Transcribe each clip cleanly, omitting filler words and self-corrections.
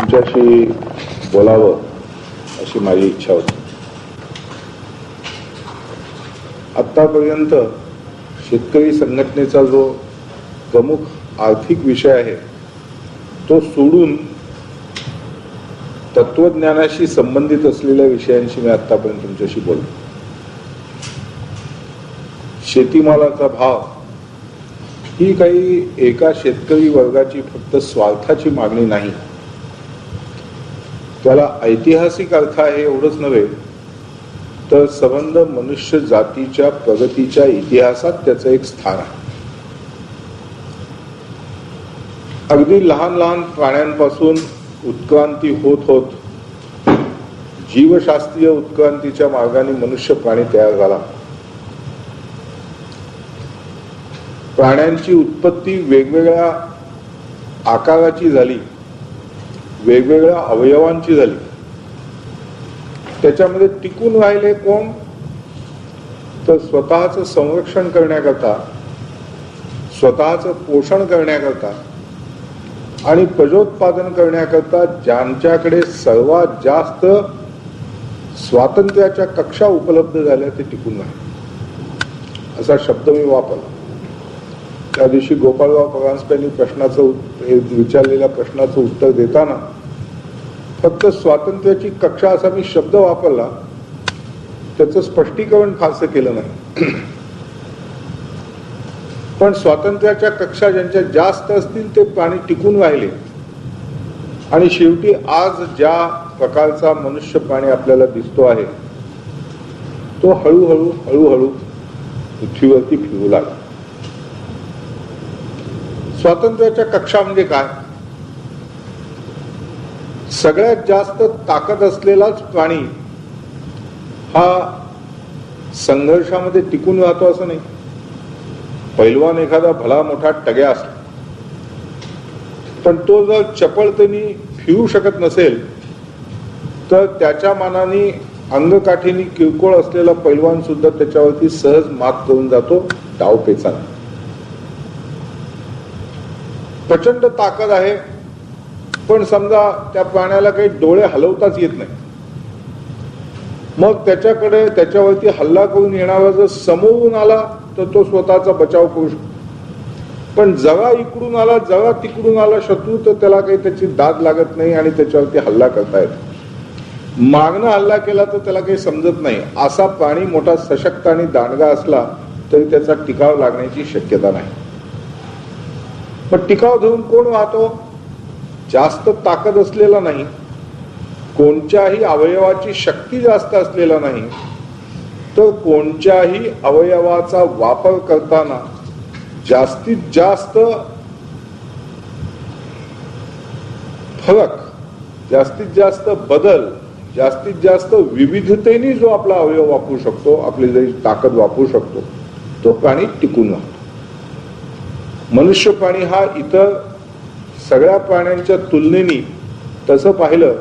तुमच्याशी बोलावं अशी माझी इच्छा होती. आतापर्यंत शेतकरी संघटनेचा जो प्रमुख आर्थिक विषय आहे तो सोडून तत्वज्ञानाशी संबंधित असलेल्या विषयांशी मी आतापर्यंत तुमच्याशी बोललो. शेतीमालाचा भाव ही काही एका शेतकरी वर्गाची फक्त स्वार्थाची मागणी नाही, त्याला ऐतिहासिक अर्थ आहे एवढंच नव्हे तर संबंध मनुष्य जातीच्या प्रगतीच्या इतिहासात त्याचं एक स्थान आहे. अगदी लहान लहान प्राण्यांपासून उत्क्रांती होत होत जीवशास्त्रीय उत्क्रांतीच्या मार्गाने मनुष्य प्राणी तयार झाला. प्राण्यांची उत्पत्ती वेगवेगळ्या आकाराची झाली, वेगवेगळ्या अवयवांची झाली. त्याच्यामध्ये टिकून राहिले कोण तर स्वतःचं संरक्षण करण्याकरता, स्वतःचं पोषण करण्याकरता आणि प्रजोत्पादन करण्याकरता ज्यांच्याकडे सर्वात जास्त स्वातंत्र्याच्या कक्षा उपलब्ध झाल्या ते टिकून राहिले असा शब्द मी वापरला. त्या दिवशी गोपाळराव परांजपेंनी विचारलेल्या प्रश्नाचं उत्तर देताना फक्त स्वातंत्र्याची कक्षा असा मी शब्द वापरला, त्याचं स्पष्टीकरण फारसं केलं नाही. पण स्वातंत्र्याच्या कक्षा ज्यांच्या जास्त असतील ते प्राणी टिकून राहिले आणि शेवटी आज ज्या प्रकारचा मनुष्य प्राणी आपल्याला दिसतो आहे तो हळूहळू हळूहळू पृथ्वीवरती फिरू लागला. स्वातंत्र्याच्या कक्षा म्हणजे काय? सगळ्यात जास्त ताकद असलेलाच प्राणी हा संघर्षामध्ये टिकून राहतो असं नाही. पैलवान एखादा भला मोठा टग्या असला पण तो जर चपळतेने फिरू शकत नसेल तर त्याच्या मानाने अंगकाठीने किरकोळ असलेला पैलवान सुद्धा त्याच्यावरती सहज मात करून जातो डावपेचाने. प्रचंड ताकद आहे पण समजा त्या प्राण्याला काही डोळे हलवताच येत नाही, मग त्याच्यावरती हल्ला करून येणारा जर समोरून आला तर तो स्वतःचा बचाव करू शकतो. पण जरा इकडून आला जरा तिकडून आला शत्रू तर त्याला काही त्याची दाद लागत नाही आणि त्याच्यावरती हल्ला करता येतो. मागणं हल्ला केला तर त्याला काही समजत नाही. असा प्राणी मोठा सशक्त आणि दांडगा असला तरी त्याचा टिकाव लागण्याची शक्यता नाही. पण टिकाव धरून कोण वाहतो? जास्त ताकद असलेला नाही, कोणत्याही अवयवाची शक्ती जास्त असलेला नाही, तर कोणत्याही अवयवाचा वापर करताना जास्तीत जास्त फरक, जास्तीत जास्त बदल, जास्तीत जास्त विविधतेने जो आपला अवयव वापरू शकतो, आपली जी ताकद वापरू शकतो तो प्राणी टिकून राहतो. मनुष्य प्राणी हा इतर सगळ्या प्राण्यांच्या तुलनेने तसं पाहिलं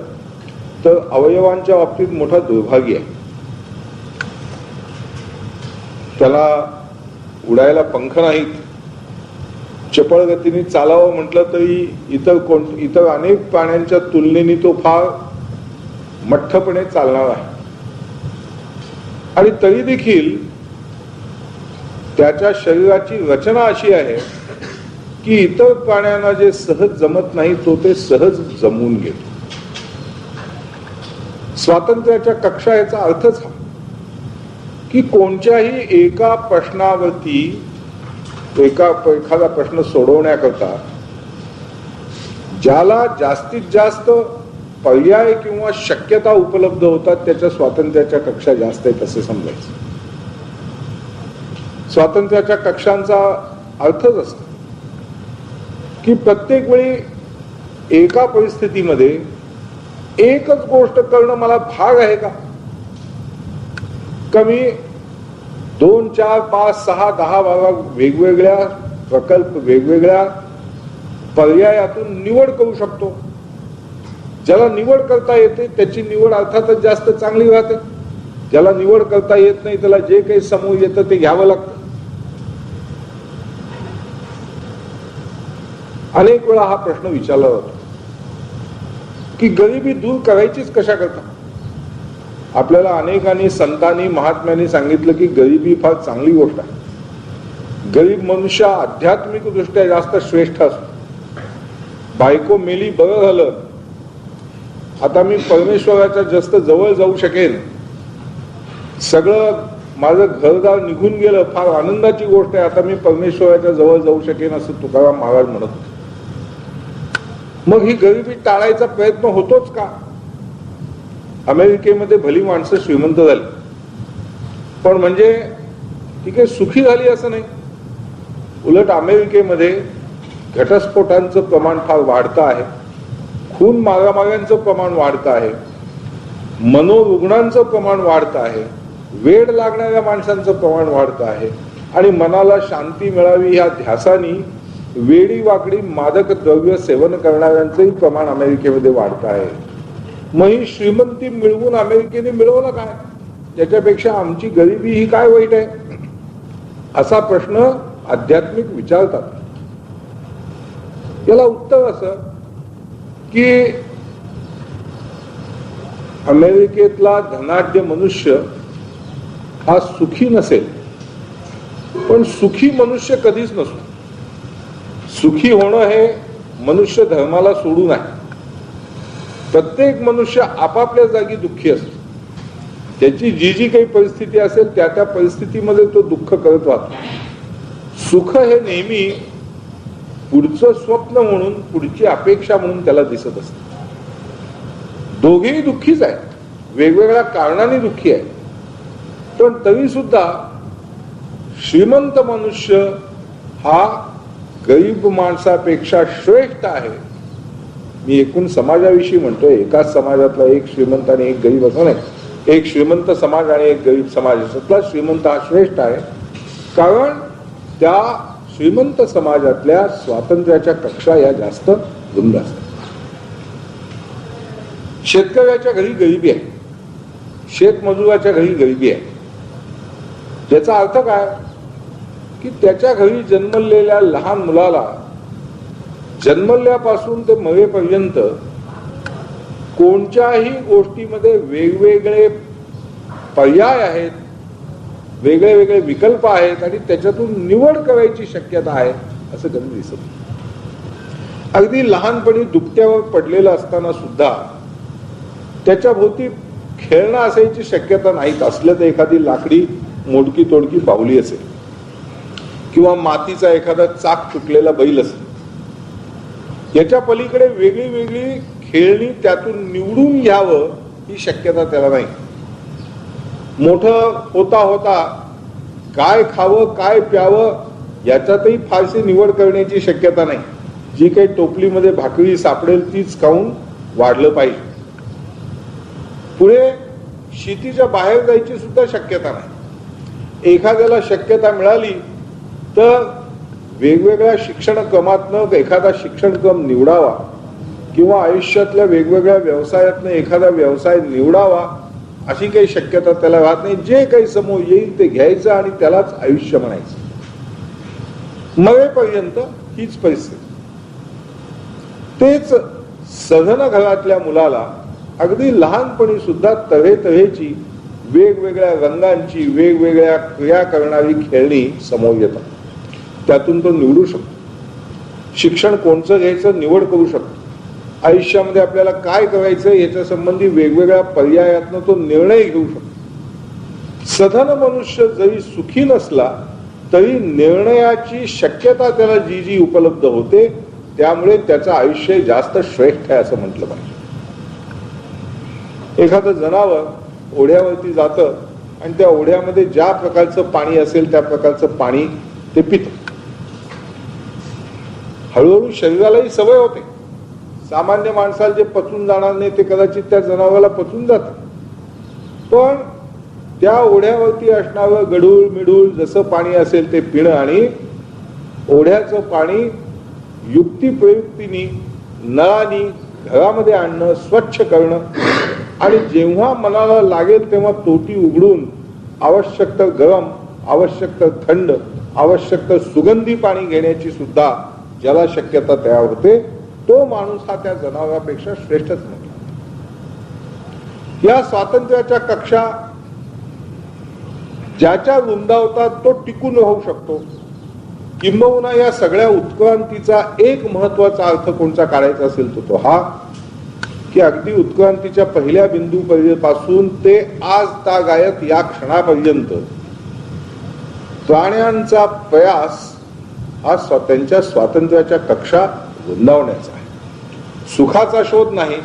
तर अवयवांच्या बाबतीत मोठा दुर्भाग्य आहे. त्याला उडायला पंख नाहीत, चपळ गतीने चालावं म्हटलं तरी इतर अनेक प्राण्यांच्या तुलनेने तो फार मठ्ठपणे चालणार आहे. आणि तरी देखील त्याच्या शरीराची रचना अशी आहे की इतर प्राण्यांना जे सहज जमत नाही तो ते सहज जमवून घेतो. स्वातंत्र्याच्या कक्षा याचा अर्थच हा की कोणत्याही एका प्रश्नावरती एखादा प्रश्न सोडवण्याकरता ज्याला जास्तीत जास्त पर्याय किंवा शक्यता उपलब्ध होतात त्याच्या स्वातंत्र्याच्या कक्षा जास्त आहेत असे समजायचं. स्वातंत्र्याच्या कक्षांचा अर्थच असतो की प्रत्येक वेळी एका परिस्थितीमध्ये एकच गोष्ट करणं मला भाग आहे का? कमी 2, 4, 5, 6, 10, 12 वेगवेगळ्या प्रकल्प, वेगवेगळ्या पर्यायातून निवड करू शकतो. ज्याला निवड करता येते त्याची निवड अर्थातच जास्त चांगली राहते. ज्याला निवड करता येत नाही त्याला जे काही समोर येतं ते घ्यावं लागतं. अनेक वेळा हा प्रश्न विचारला जातो की गरिबी दूर करायचीच कशा करता. आपल्याला अनेकांनी संतांनी महात्म्यांनी सांगितलं की गरिबी फार चांगली गोष्ट आहे. गरीब मनुष्य आध्यात्मिक दृष्ट्या जास्त श्रेष्ठ असतो. बायको मेली बरं झालं, आता मी परमेश्वराच्या जास्त जवळ जाऊ शकेन, सगळं माझं घरदार निघून गेलं, फार आनंदाची गोष्ट आहे, आता मी परमेश्वराच्या जवळ जाऊ शकेन असं तुकाराम महाराज म्हणत होते. मग ही गरिबी टाळायचा प्रयत्न होतोच का. अमेरिकेमध्ये भली माणसं श्रीमंत झाली, पण म्हणजे ठीक आहे सुखी झाली असं नाही. उलट अमेरिकेमध्ये घटस्फोटांचं प्रमाण फार वाढतं आहे, खून मारामाऱ्यांचं प्रमाण वाढतं आहे, मनोरुग्णांचं प्रमाण वाढतं आहे, वेड लागणाऱ्या माणसांचं प्रमाण वाढतं आहे, आणि मनाला शांती मिळावी ह्या ध्यासानी वेडी वाकडी मादक द्रव्य सेवन करणाऱ्यांचंही प्रमाण अमेरिकेमध्ये वाढतं आहे. मग ही श्रीमंती मिळवून अमेरिकेने मिळवलं काय, त्याच्यापेक्षा आमची गरिबी ही काय वाईट आहे, असा प्रश्न आध्यात्मिक विचारतात. याला उत्तर असं की अमेरिकेतला धनाढ्य मनुष्य हा सुखी नसेल, पण सुखी मनुष्य कधीच नसतो. सुखी होणं हे मनुष्य धर्माला सोडून आहे. प्रत्येक मनुष्य आपापल्या जागी दुःखी असतो. त्याची जी जी काही परिस्थिती असेल त्या त्या परिस्थितीमध्ये तो दुःख करत राहतो. सुख हे नेहमी पुढचं स्वप्न म्हणून, पुढची अपेक्षा म्हणून त्याला दिसत असत. दोघेही दुःखीच आहेत, वेगवेगळ्या कारणाने दुःखी आहे, पण तरी सुद्धा श्रीमंत मनुष्य हा गरीब माणसापेक्षा श्रेष्ठ आहे. मी एकूण समाजाविषयी म्हणतोय, एकाच समाजातला एक श्रीमंत आणि एक गरीब असं नाही, एक श्रीमंत समाज आणि एक गरीब समाज असला श्रीमंत हा श्रेष्ठ आहे, कारण त्या श्रीमंत समाजातल्या स्वातंत्र्याच्या कक्षा या जास्त रुंद असतात. शेतकऱ्याच्या घरी गरिबी आहे, शेतमजुराच्या घरी गरिबी आहे. त्याचा अर्थ काय की त्याच्या घरी जन्मलेल्या लहान मुलाला जन्मल्यापासून ते मरेपर्यंत कोणत्याही गोष्टीमध्ये वेगवेगळे पर्याय आहेत, वेगळे वेगळे विकल्प आहेत, आणि त्याच्यातून निवड करायची शक्यता आहे असं कधी दिसत नाही. अगदी लहानपणी दुपट्यावर पडलेला असताना सुद्धा त्याच्या भोवती खेळणं असायची शक्यता नाहीत. असलं तर एखादी लाकडी मोडकी तोडकी बाहुली असेल किंवा मातीचा एखादा चाक तुटलेला बैल असेल. याच्या पलीकडे वेगळी वेगळी खेळणी त्यातून निवडून घ्यावं ही शक्यता त्याला नाही. मोठं होता होता काय खावं काय प्यावं याच्यातही फारशी निवड करण्याची शक्यता नाही. जी काही टोपलीमध्ये भाकरी सापडेल तीच खाऊन वाढलं पाहिजे. पुढे शेतीच्या बाहेर जायची सुद्धा शक्यता नाही. एखाद्याला शक्यता मिळाली तर वेगवेगळ्या शिक्षणक्रमातनं एखादा शिक्षणक्रम निवडावा किंवा आयुष्यातल्या वेगवेगळ्या व्यवसायातनं एखादा व्यवसाय निवडावा अशी काही शक्यता त्याला राहत नाही. जे काही समोर येईल ते घ्यायचं आणि त्यालाच आयुष्य म्हणायचं. मरेपर्यंत हीच परिस्थिती. तेच सधन घरातल्या मुलाला अगदी लहानपणी सुद्धा तऱ्हेतऱ्हेची वेगवेगळ्या रंगांची वेगवेगळ्या क्रिया करणारी खेळणी समोर येतात. त्यातून तो निवडू शकतो. शिक्षण कोणचं घ्यायचं निवड करू शकतो. आयुष्यामध्ये आपल्याला काय करायचं याच्या संबंधी वेगवेगळ्या पर्यायातनं तो निर्णय घेऊ शकतो. सधन मनुष्य जरी सुखी नसला तरी निर्णयाची शक्यता त्याला जी जी उपलब्ध होते त्यामुळे त्याचं आयुष्य जास्त श्रेष्ठ आहे असं म्हटलं पाहिजे. एखादं जनावर ओढ्यावरती जातं आणि त्या ओढ्यामध्ये ज्या प्रकारचं पाणी असेल त्या प्रकारचं पाणी ते पितं. हळूहळू शरीरालाही सवय होते. सामान्य माणसाला जे पचून जाणार नाही ते कदाचित त्या जनावराला पचून जातं. पण त्या ओढ्यावरती असणारं गढूळ मिढूळ जसं पाणी असेल ते पिणं आणि ओढ्याचं पाणी युक्तिप्रयुक्तीने नळानी घरामध्ये आणणं, स्वच्छ करणं आणि जेव्हा मनाला लागेल तेव्हा तोटी उघडून आवश्यक तर गरम, आवश्यक तर थंड, आवश्यक तर सुगंधी पाणी घेण्याची सुद्धा ज्याला शक्यता तयार होते तो माणूस हा त्या जनावरापेक्षा श्रेष्ठच म्हटला. या स्वातंत्र्याच्या कक्षा ज्याच्या रुंदावतात तो टिकून राहू शकतो. किंबहुना या सगळ्या उत्क्रांतीचा एक महत्वाचा अर्थ कोणता काढायचा असेल तो हा की अगदी उत्क्रांतीच्या पहिल्या बिंदूपासून ते आज तागायत या क्षणापर्यंत प्राण्यांचा प्रयास हा त्यांच्या स्वातंत्र्याच्या कक्षा रुंदावण्याचा आहे. सुखाचा शोध नाही,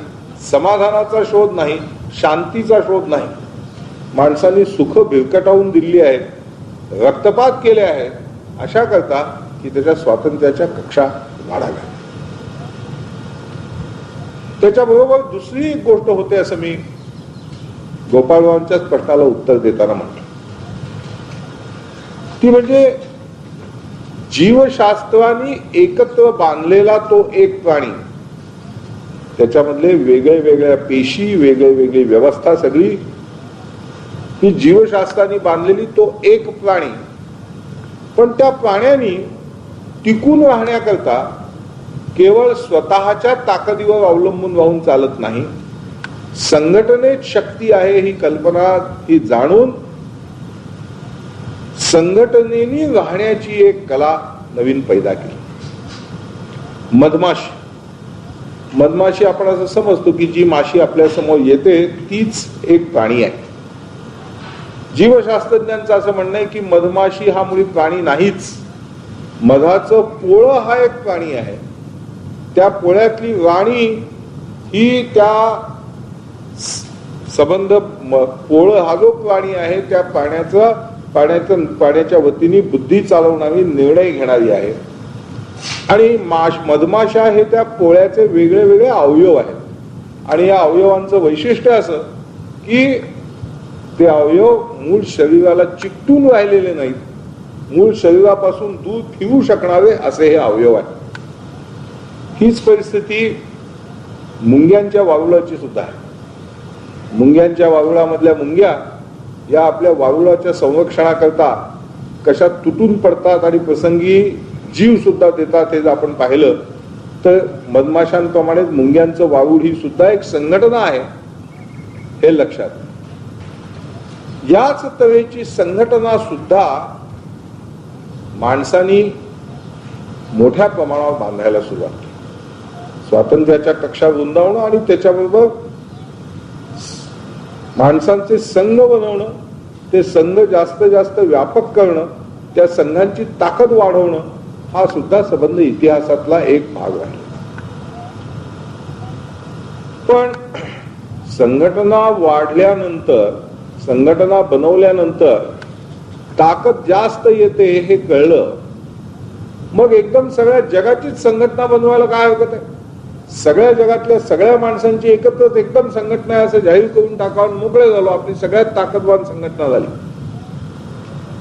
समाधानाचा शोध नाही, शांतीचा शोध नाही. माणसांनी सुख भिरकटावून दिली आहेत, रक्तपात केले आहे अशा करता की त्याच्या स्वातंत्र्याच्या कक्षा वाढाव्या. त्याच्याबरोबर दुसरी एक गोष्ट होते असं मी गोपाळरावांच्याच प्रश्नाला उत्तर देताना म्हटलं, ती म्हणजे जीवशास्त्राने एकत्र बांधलेला तो एक प्राणी, त्याच्यामधले वेगळे वेगळ्या पेशी, वेगळे वेगळी व्यवस्था सगळी ही जीवशास्त्राने बांधलेली तो एक प्राणी. पण त्या प्राण्यानी टिकून राहण्याकरता केवळ स्वतःच्या ताकदीवर अवलंबून राहून चालत नाही. संघटनेत शक्ती आहे ही कल्पना ही जाणून संघटनेने राहण्याची एक कला नवीन पैदा केली. मधमाशी आपण असं समजतो की जी माशी आपल्या समोर येते तीच एक प्राणी आहे. जीवशास्त्रज्ञांचं असं म्हणणं आहे की मधमाशी हा मुळी प्राणी नाहीच, मधाचं पोळं हा एक प्राणी आहे. त्या पोळ्यातली राणी ही त्या संबंध पोळं हा जो प्राणी आहे त्या पाण्याच्या वतीने बुद्धी चालवणारी, निर्णय घेणारी आहे. आणि मधमाशा हे त्या पोळ्याचे वेगळे वेगळे अवयव आहेत. आणि या अवयवांचं वैशिष्ट्य असं की ते अवयव मूळ शरीराला चिकटून राहिलेले नाहीत, मूळ शरीरापासून दूर फिरू शकणारे असे हे अवयव आहेत. हीच परिस्थिती मुंग्यांच्या वारुळाची सुद्धा आहे. मुंग्यांच्या वारुळामधल्या मुंग्या या आपल्या वारुळाच्या संरक्षणाकरता कशा तुटून पडतात आणि प्रसंगी जीव सुद्धा देतात हे जर आपण पाहिलं तर मधमाशांप्रमाणे मुंग्यांचं वारुळ ही सुद्धा एक संघटना आहे हे लक्षात. याच तऱ्हेची संघटना सुद्धा माणसांनी मोठ्या प्रमाणावर बांधायला सुरुवात केली. स्वातंत्र्याच्या कक्षा रुंदावणं आणि त्याच्याबरोबर माणसांचे संघ बनवणं, ते संघ जास्त जास्त व्यापक करणं, त्या संघांची ताकद वाढवणं हा सुद्धा संबंध इतिहासातला एक भाग आहे. पण संघटना वाढल्यानंतर, संघटना बनवल्यानंतर ताकद जास्त येते हे कळलं, मग एकदम सगळ्या जगाचीच संघटना बनवायला काय हरकत आहे? सगळ्या जगातल्या सगळ्या माणसांची एकत्रच एकदम संघटना आहे असं जाहीर करून टाकावून मोकळे झालो, आपली सगळ्यात ताकदवान संघटना झाली.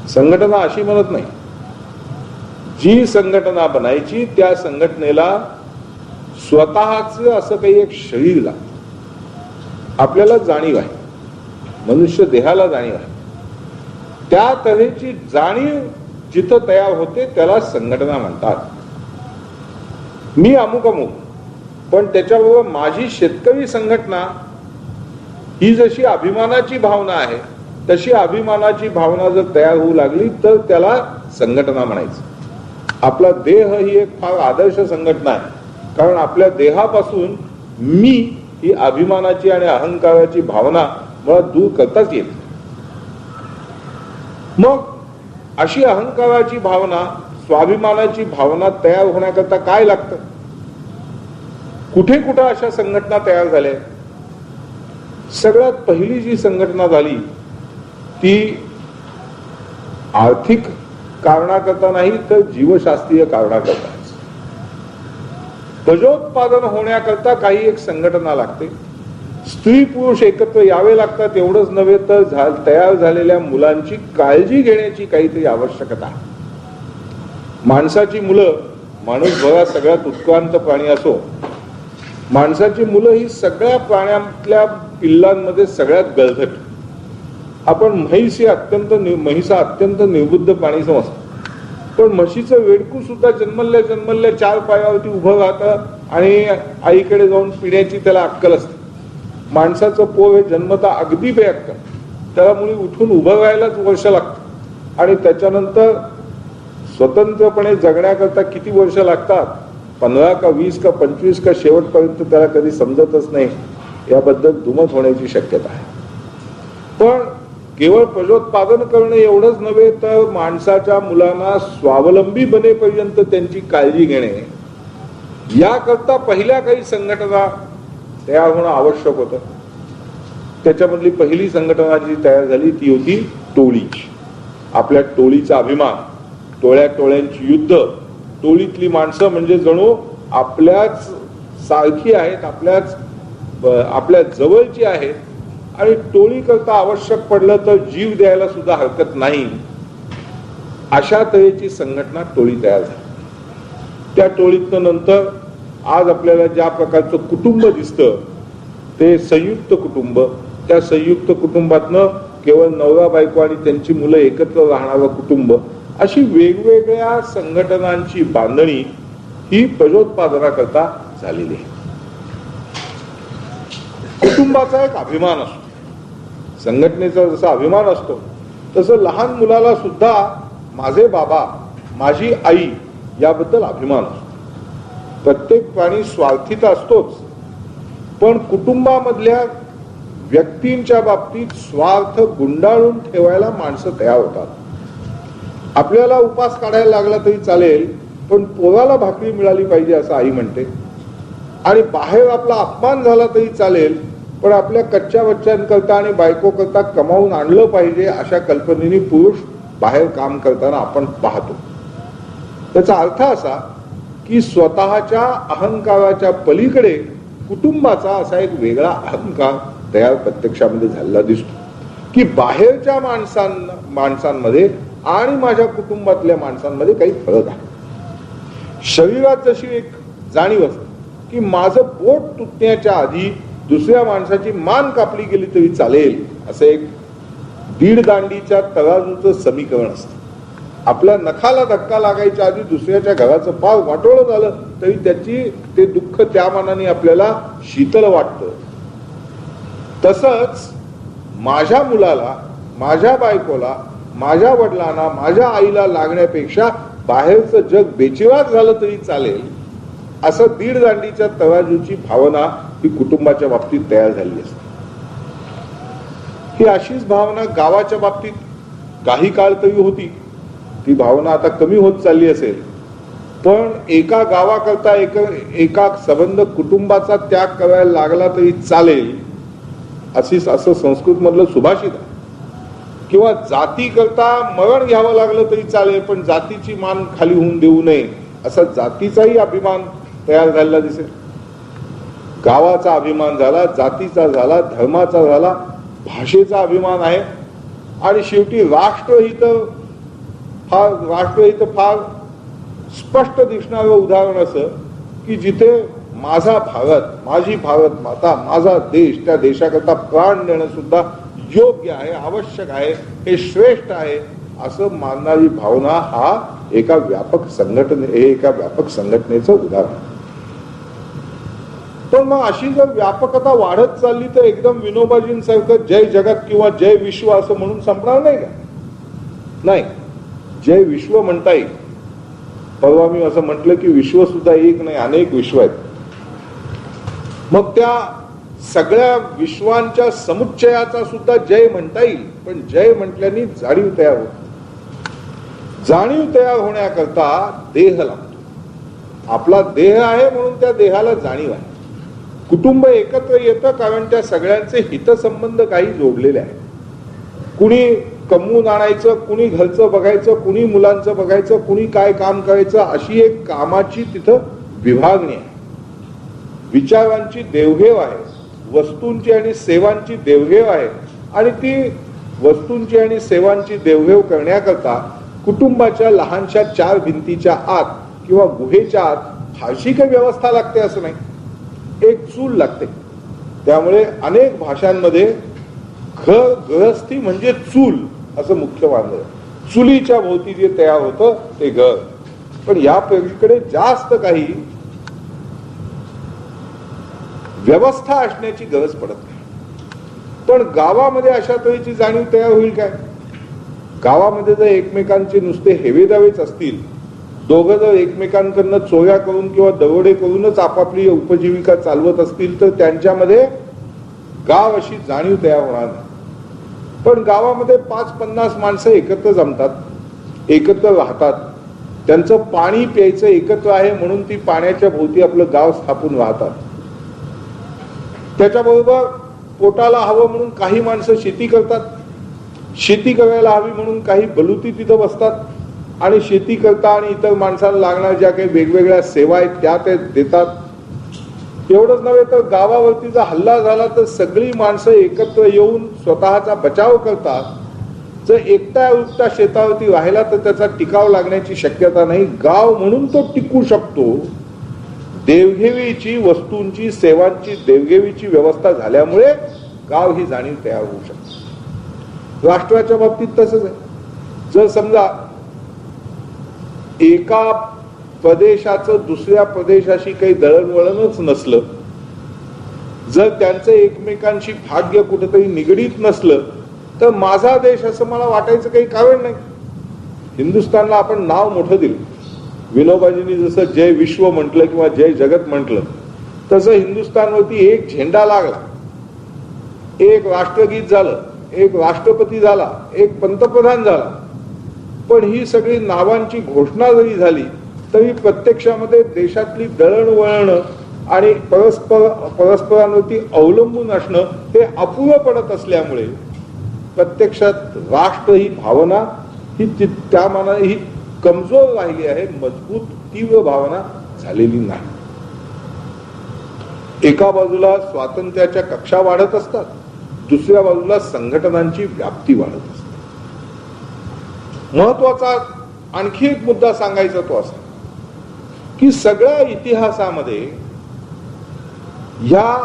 संघटना अशी म्हणत नाही. जी संघटना बनायची त्या संघटनेला स्वतःच असं काही एक शरीर लागतं. आपल्याला जाणीव आहे, मनुष्य देहाला जाणीव आहे. त्या तऱ्हेची जाणीव जिथं तयार होते त्याला संघटना म्हणतात. मी अमुक अमुक, पण त्याच्याबरोबर माझी शेतकरी संघटना ही जशी अभिमानाची भावना आहे तशी अभिमानाची भावना जर तयार होऊ लागली तर त्याला संघटना म्हणायचं. आपला देह ही एक फार आदर्श संघटना आहे, कारण आपल्या देहापासून मी ही अभिमानाची आणि अहंकाराची भावना मला दूर करताच येत. मग अशी अहंकाराची भावना, स्वाभिमानाची भावना तयार होण्याकरता काय लागतं? कुठे कुठे अशा संघटना तयार झाल्या? सगळ्यात पहिली जी संघटना झाली ती आर्थिक कारणाकरता नाही तर जीवशास्त्रीय कारणाकरता. प्रजोत्पादन होण्याकरता काही एक संघटना लागते. स्त्री पुरुष एकत्र यावे लागतात. एवढंच नव्हे तर तयार झालेल्या मुलांची काळजी घेण्याची काहीतरी आवश्यकता आहे. माणसाची मुलं, माणूस बघा सगळ्यात उत्क्रांत प्राणी असो, माणसाची मुलं ही सगळ्या प्राण्यातल्या पिल्लांमध्ये सगळ्यात गळथट. आपण म्हैसा अत्यंत निर्बुद्ध प्राणी समजतो, पण म्हशीचं वेडकू सुद्धा जन्मल्या 4 पायावरती उभं राहतं आणि आईकडे जाऊन पिण्याची त्याला अक्कल असते. माणसाचं पोर हे जन्मता अगदी बेअक्कल, त्याला मुली उठून उभं राहायलाच वर्ष लागतं आणि त्याच्यानंतर स्वतंत्रपणे जगण्याकरता किती वर्ष लागतात, 15 का 20 का 25 का शेवटपर्यंत त्याला कधी समजतच नाही, याबद्दल दुमत होण्याची शक्यता आहे. पण केवळ प्रजोत्पादन करणं एवढंच नव्हे तर माणसाच्या मुलांना स्वावलंबी बनेपर्यंत त्यांची काळजी घेणे, याकरता पहिल्या काही संघटना तयार होणं आवश्यक होतं. त्याच्यामधली पहिली संघटना जी तयार झाली ती होती टोळीची. आपल्या टोळीचा अभिमान, टोळ्या टोळ्यांची युद्ध, टोळीतली माणसं म्हणजे जणू आपल्याच सारखी आहेत, आपल्या जवळची आहेत आणि टोळी करता आवश्यक पडलं तर जीव द्यायला सुद्धा हरकत नाही, अशा तऱ्हेची संघटना टोळी तयार झाली. त्या टोळीतनं नंतर आज आपल्याला ज्या प्रकारचं कुटुंब दिसतं ते संयुक्त कुटुंब, त्या संयुक्त कुटुंबातनं केवळ नवरा बायको आणि त्यांची मुलं एकत्र राहणारं कुटुंब, अशी वेगवेगळ्या संघटनांची बांधणी ही प्रजोत्पादनाकरता झालेली आहे. कुटुंबाचा एक अभिमान असतो, संघटनेचा जसा अभिमान असतो तसं लहान मुलाला सुद्धा माझे बाबा, माझी आई याबद्दल अभिमान असतो. प्रत्येक प्राणी स्वार्थी तर असतोच, पण कुटुंबामधल्या व्यक्तींच्या बाबतीत स्वार्थ गुंडाळून ठेवायला माणसं तयार होतात. आपल्याला उपास काढायला लागला तरी चालेल, पण पोराला भाकरी मिळाली पाहिजे असं आई म्हणते. आणि बाहेर आपला अपमान झाला तरी चालेल, पण आपल्या कच्च्या बच्चांकरता आणि बायको करता कमावून आणलं पाहिजे अशा कल्पनेने पुरुष बाहेर काम करताना आपण पाहतो. त्याचा अर्थ असा की स्वतःच्या अहंकाराच्या पलीकडे कुटुंबाचा असा एक वेगळा अहंकार तयार प्रत्यक्षामध्ये झालेला दिसतो की बाहेरच्या माणसांमध्ये आणि माझ्या कुटुंबातल्या माणसांमध्ये काही फरक आहे. शरीरात जशी एक जाणीव असते की माझं बोट तुटण्याच्या आधी दुसऱ्या माणसाची मान कापली गेली तरी चालेल, असं एक 1.5 दांडीच्या तराजूचं समीकरण असतं. आपल्या नखाला धक्का लागायच्या आधी दुसऱ्याच्या घराचं पाव वाटोळं झालं तरी ते दुःख त्या मानाने आपल्याला शीतल वाटतं. तसंच माझ्या मुलाला, माझ्या बायकोला, माझ्या वडिलांना, माझ्या आईला लागण्यापेक्षा बाहेरचं जग बेचिराग झालं तरी चालेल, असं 1.5 दांडीच्या तराजूची भावना ही कुटुंबाच्या बाबतीत तयार झाली असते. ही अशीच भावना गावाच्या बाबतीत काही काळ तरी होती. ती भावना आता कमी होत चालली असेल, पण एका गावाकरता एका संबंध कुटुंबाचा त्याग करायला लागला तरी चालेल असं संस्कृत मधलं सुभाषित आहे. किंवा जाती करता मरण घ्यावं लागलं तरी चालेल, पण जातीची मान खाली होऊन देऊ नये असा जातीचाही अभिमान तयार झालेला दिसेल. गावाचा अभिमान झाला, जातीचा झाला, धर्माचा झाला, भाषेचा अभिमान आहे आणि शेवटी राष्ट्रहित फार स्पष्ट दिसणारं उदाहरण असं की जिथे माझा भारत, माझी भारत माता, माझा देश, त्या देशाकरता प्राण देणं सुद्धा योग्य आहे, आवश्यक आहे, हे श्रेष्ठ आहे असं मानणारी भावना हा एका व्यापक संघटनेचं उदाहरण. पण मग अशी जर व्यापकता वाढत चालली तर एकदम विनोबाजींसारखं जय जगत किंवा जय विश्व असं म्हणून संपणार नाही का? नाही, जय विश्व म्हणता येईल. परवा मी असं म्हटलं की विश्व सुद्धा एक नाही, अनेक विश्व आहेत. मग त्या सगळ्या विश्वांच्या समुच्चयाचा सुद्धा जय म्हणता येईल, पण जय म्हटल्याने जाणीव तयार होते. जाणीव तयार होण्याकरता देह लागतो. आपला देह आहे म्हणून त्या देहाला जाणीव आहे. कुटुंब एकत्र येतं कारण त्या सगळ्यांचे हितसंबंध काही जोडलेले आहेत. कुणी कमवून आणायचं, कुणी घरचं बघायचं, कुणी मुलांचं बघायचं, कुणी काय काम करायचं, अशी एक कामाची तिथं विभागणी आहे. विचारांची देवघेव आहे, वस्तूंची आणि सेवांची देवघेव आहे आणि ती वस्तूंची आणि सेवांची देवघेव करण्याकरता कुटुंबाच्या लहानशा 4 भिंतीच्या आत किंवा गुहेच्या आत फारशी काही व्यवस्था लागते असं नाही, एक चूल लागते. त्यामुळे अनेक भाषांमध्ये घर गृहस्थी म्हणजे चूल असं मुख्य मानलं. चुलीच्या भोवती जे तयार होतं ते घर. पण या पलीकडे जास्त काही व्यवस्था असण्याची गरज पडत नाही. पण गावामध्ये अशा तऱ्हेची जाणीव तयार होईल काय? गावामध्ये जर एकमेकांचे नुसते हेवेदावेच असतील, दोघं जर एकमेकांकडनं चोऱ्या करून किंवा दरोडे करूनच आपापली उपजीविका चालवत असतील तर त्यांच्यामध्ये गाव अशी जाणीव तयार होणार नाही. पण गावामध्ये 5-50 माणसं एकत्र जमतात, एकत्र राहतात, त्यांचं पाणी प्यायचं एकत्र आहे म्हणून ती पाण्याच्या भोवती आपलं गाव स्थापून राहतात. त्याच्याबरोबर पोटाला हवं म्हणून काही माणसं शेती करतात, शेती करायला हवी म्हणून काही बलुती तिथं बसतात आणि शेती करता आणि इतर माणसाला लागणाऱ्या ज्या काही वेगवेगळ्या सेवा आहेत त्या ते देतात. एवढंच नव्हे तर गावावरती जर हल्ला झाला तर सगळी माणसं एकत्र येऊन स्वतःचा बचाव करतात. जर एकटा शेतावरती राहिला तर त्याचा टिकाव लागण्याची शक्यता नाही. गाव म्हणून तो टिकू शकतो. देवघेवीची, वस्तूंची, सेवांची देवघेवीची व्यवस्था झाल्यामुळे गाव ही जाणीव तयार होऊ शकते. राष्ट्राच्या बाबतीत तसंच आहे. जर समजा एका प्रदेशाचं दुसऱ्या प्रदेशाशी काही दळणवळणच नसलं, जर त्यांचं एकमेकांशी भाग्य कुठेतरी निगडीत नसलं तर माझा देश असं मला वाटायचं काही कारण नाही. हिंदुस्थानला आपण नाव मोठं दिलं. विनोबाजींनी जसं जय विश्व म्हटलं किंवा जय जगत म्हटलं तसं हिंदुस्थानवरती एक झेंडा लागला, एक राष्ट्रगीत झालं, एक राष्ट्रपती झाला, एक पंतप्रधान झाला. पण ही सगळी नावांची घोषणा जरी झाली तरी प्रत्यक्षामध्ये देशातली दळणवळण आणि परस्परांवरती अवलंबून असणं हे अपुरं पडत असल्यामुळे प्रत्यक्षात राष्ट्र ही भावना ही त्या मानाने ही कमजोर राहिली आहे, मजबूत तीव्र भावना झालेली नाही. एका बाजूला स्वातंत्र्याच्या कक्षा वाढत असतात, दुसऱ्या बाजूला संघटनांची व्याप्ती वाढत असते. महत्वाचा आणखी एक मुद्दा सांगायचा तो असा की सगळ्या इतिहासामध्ये या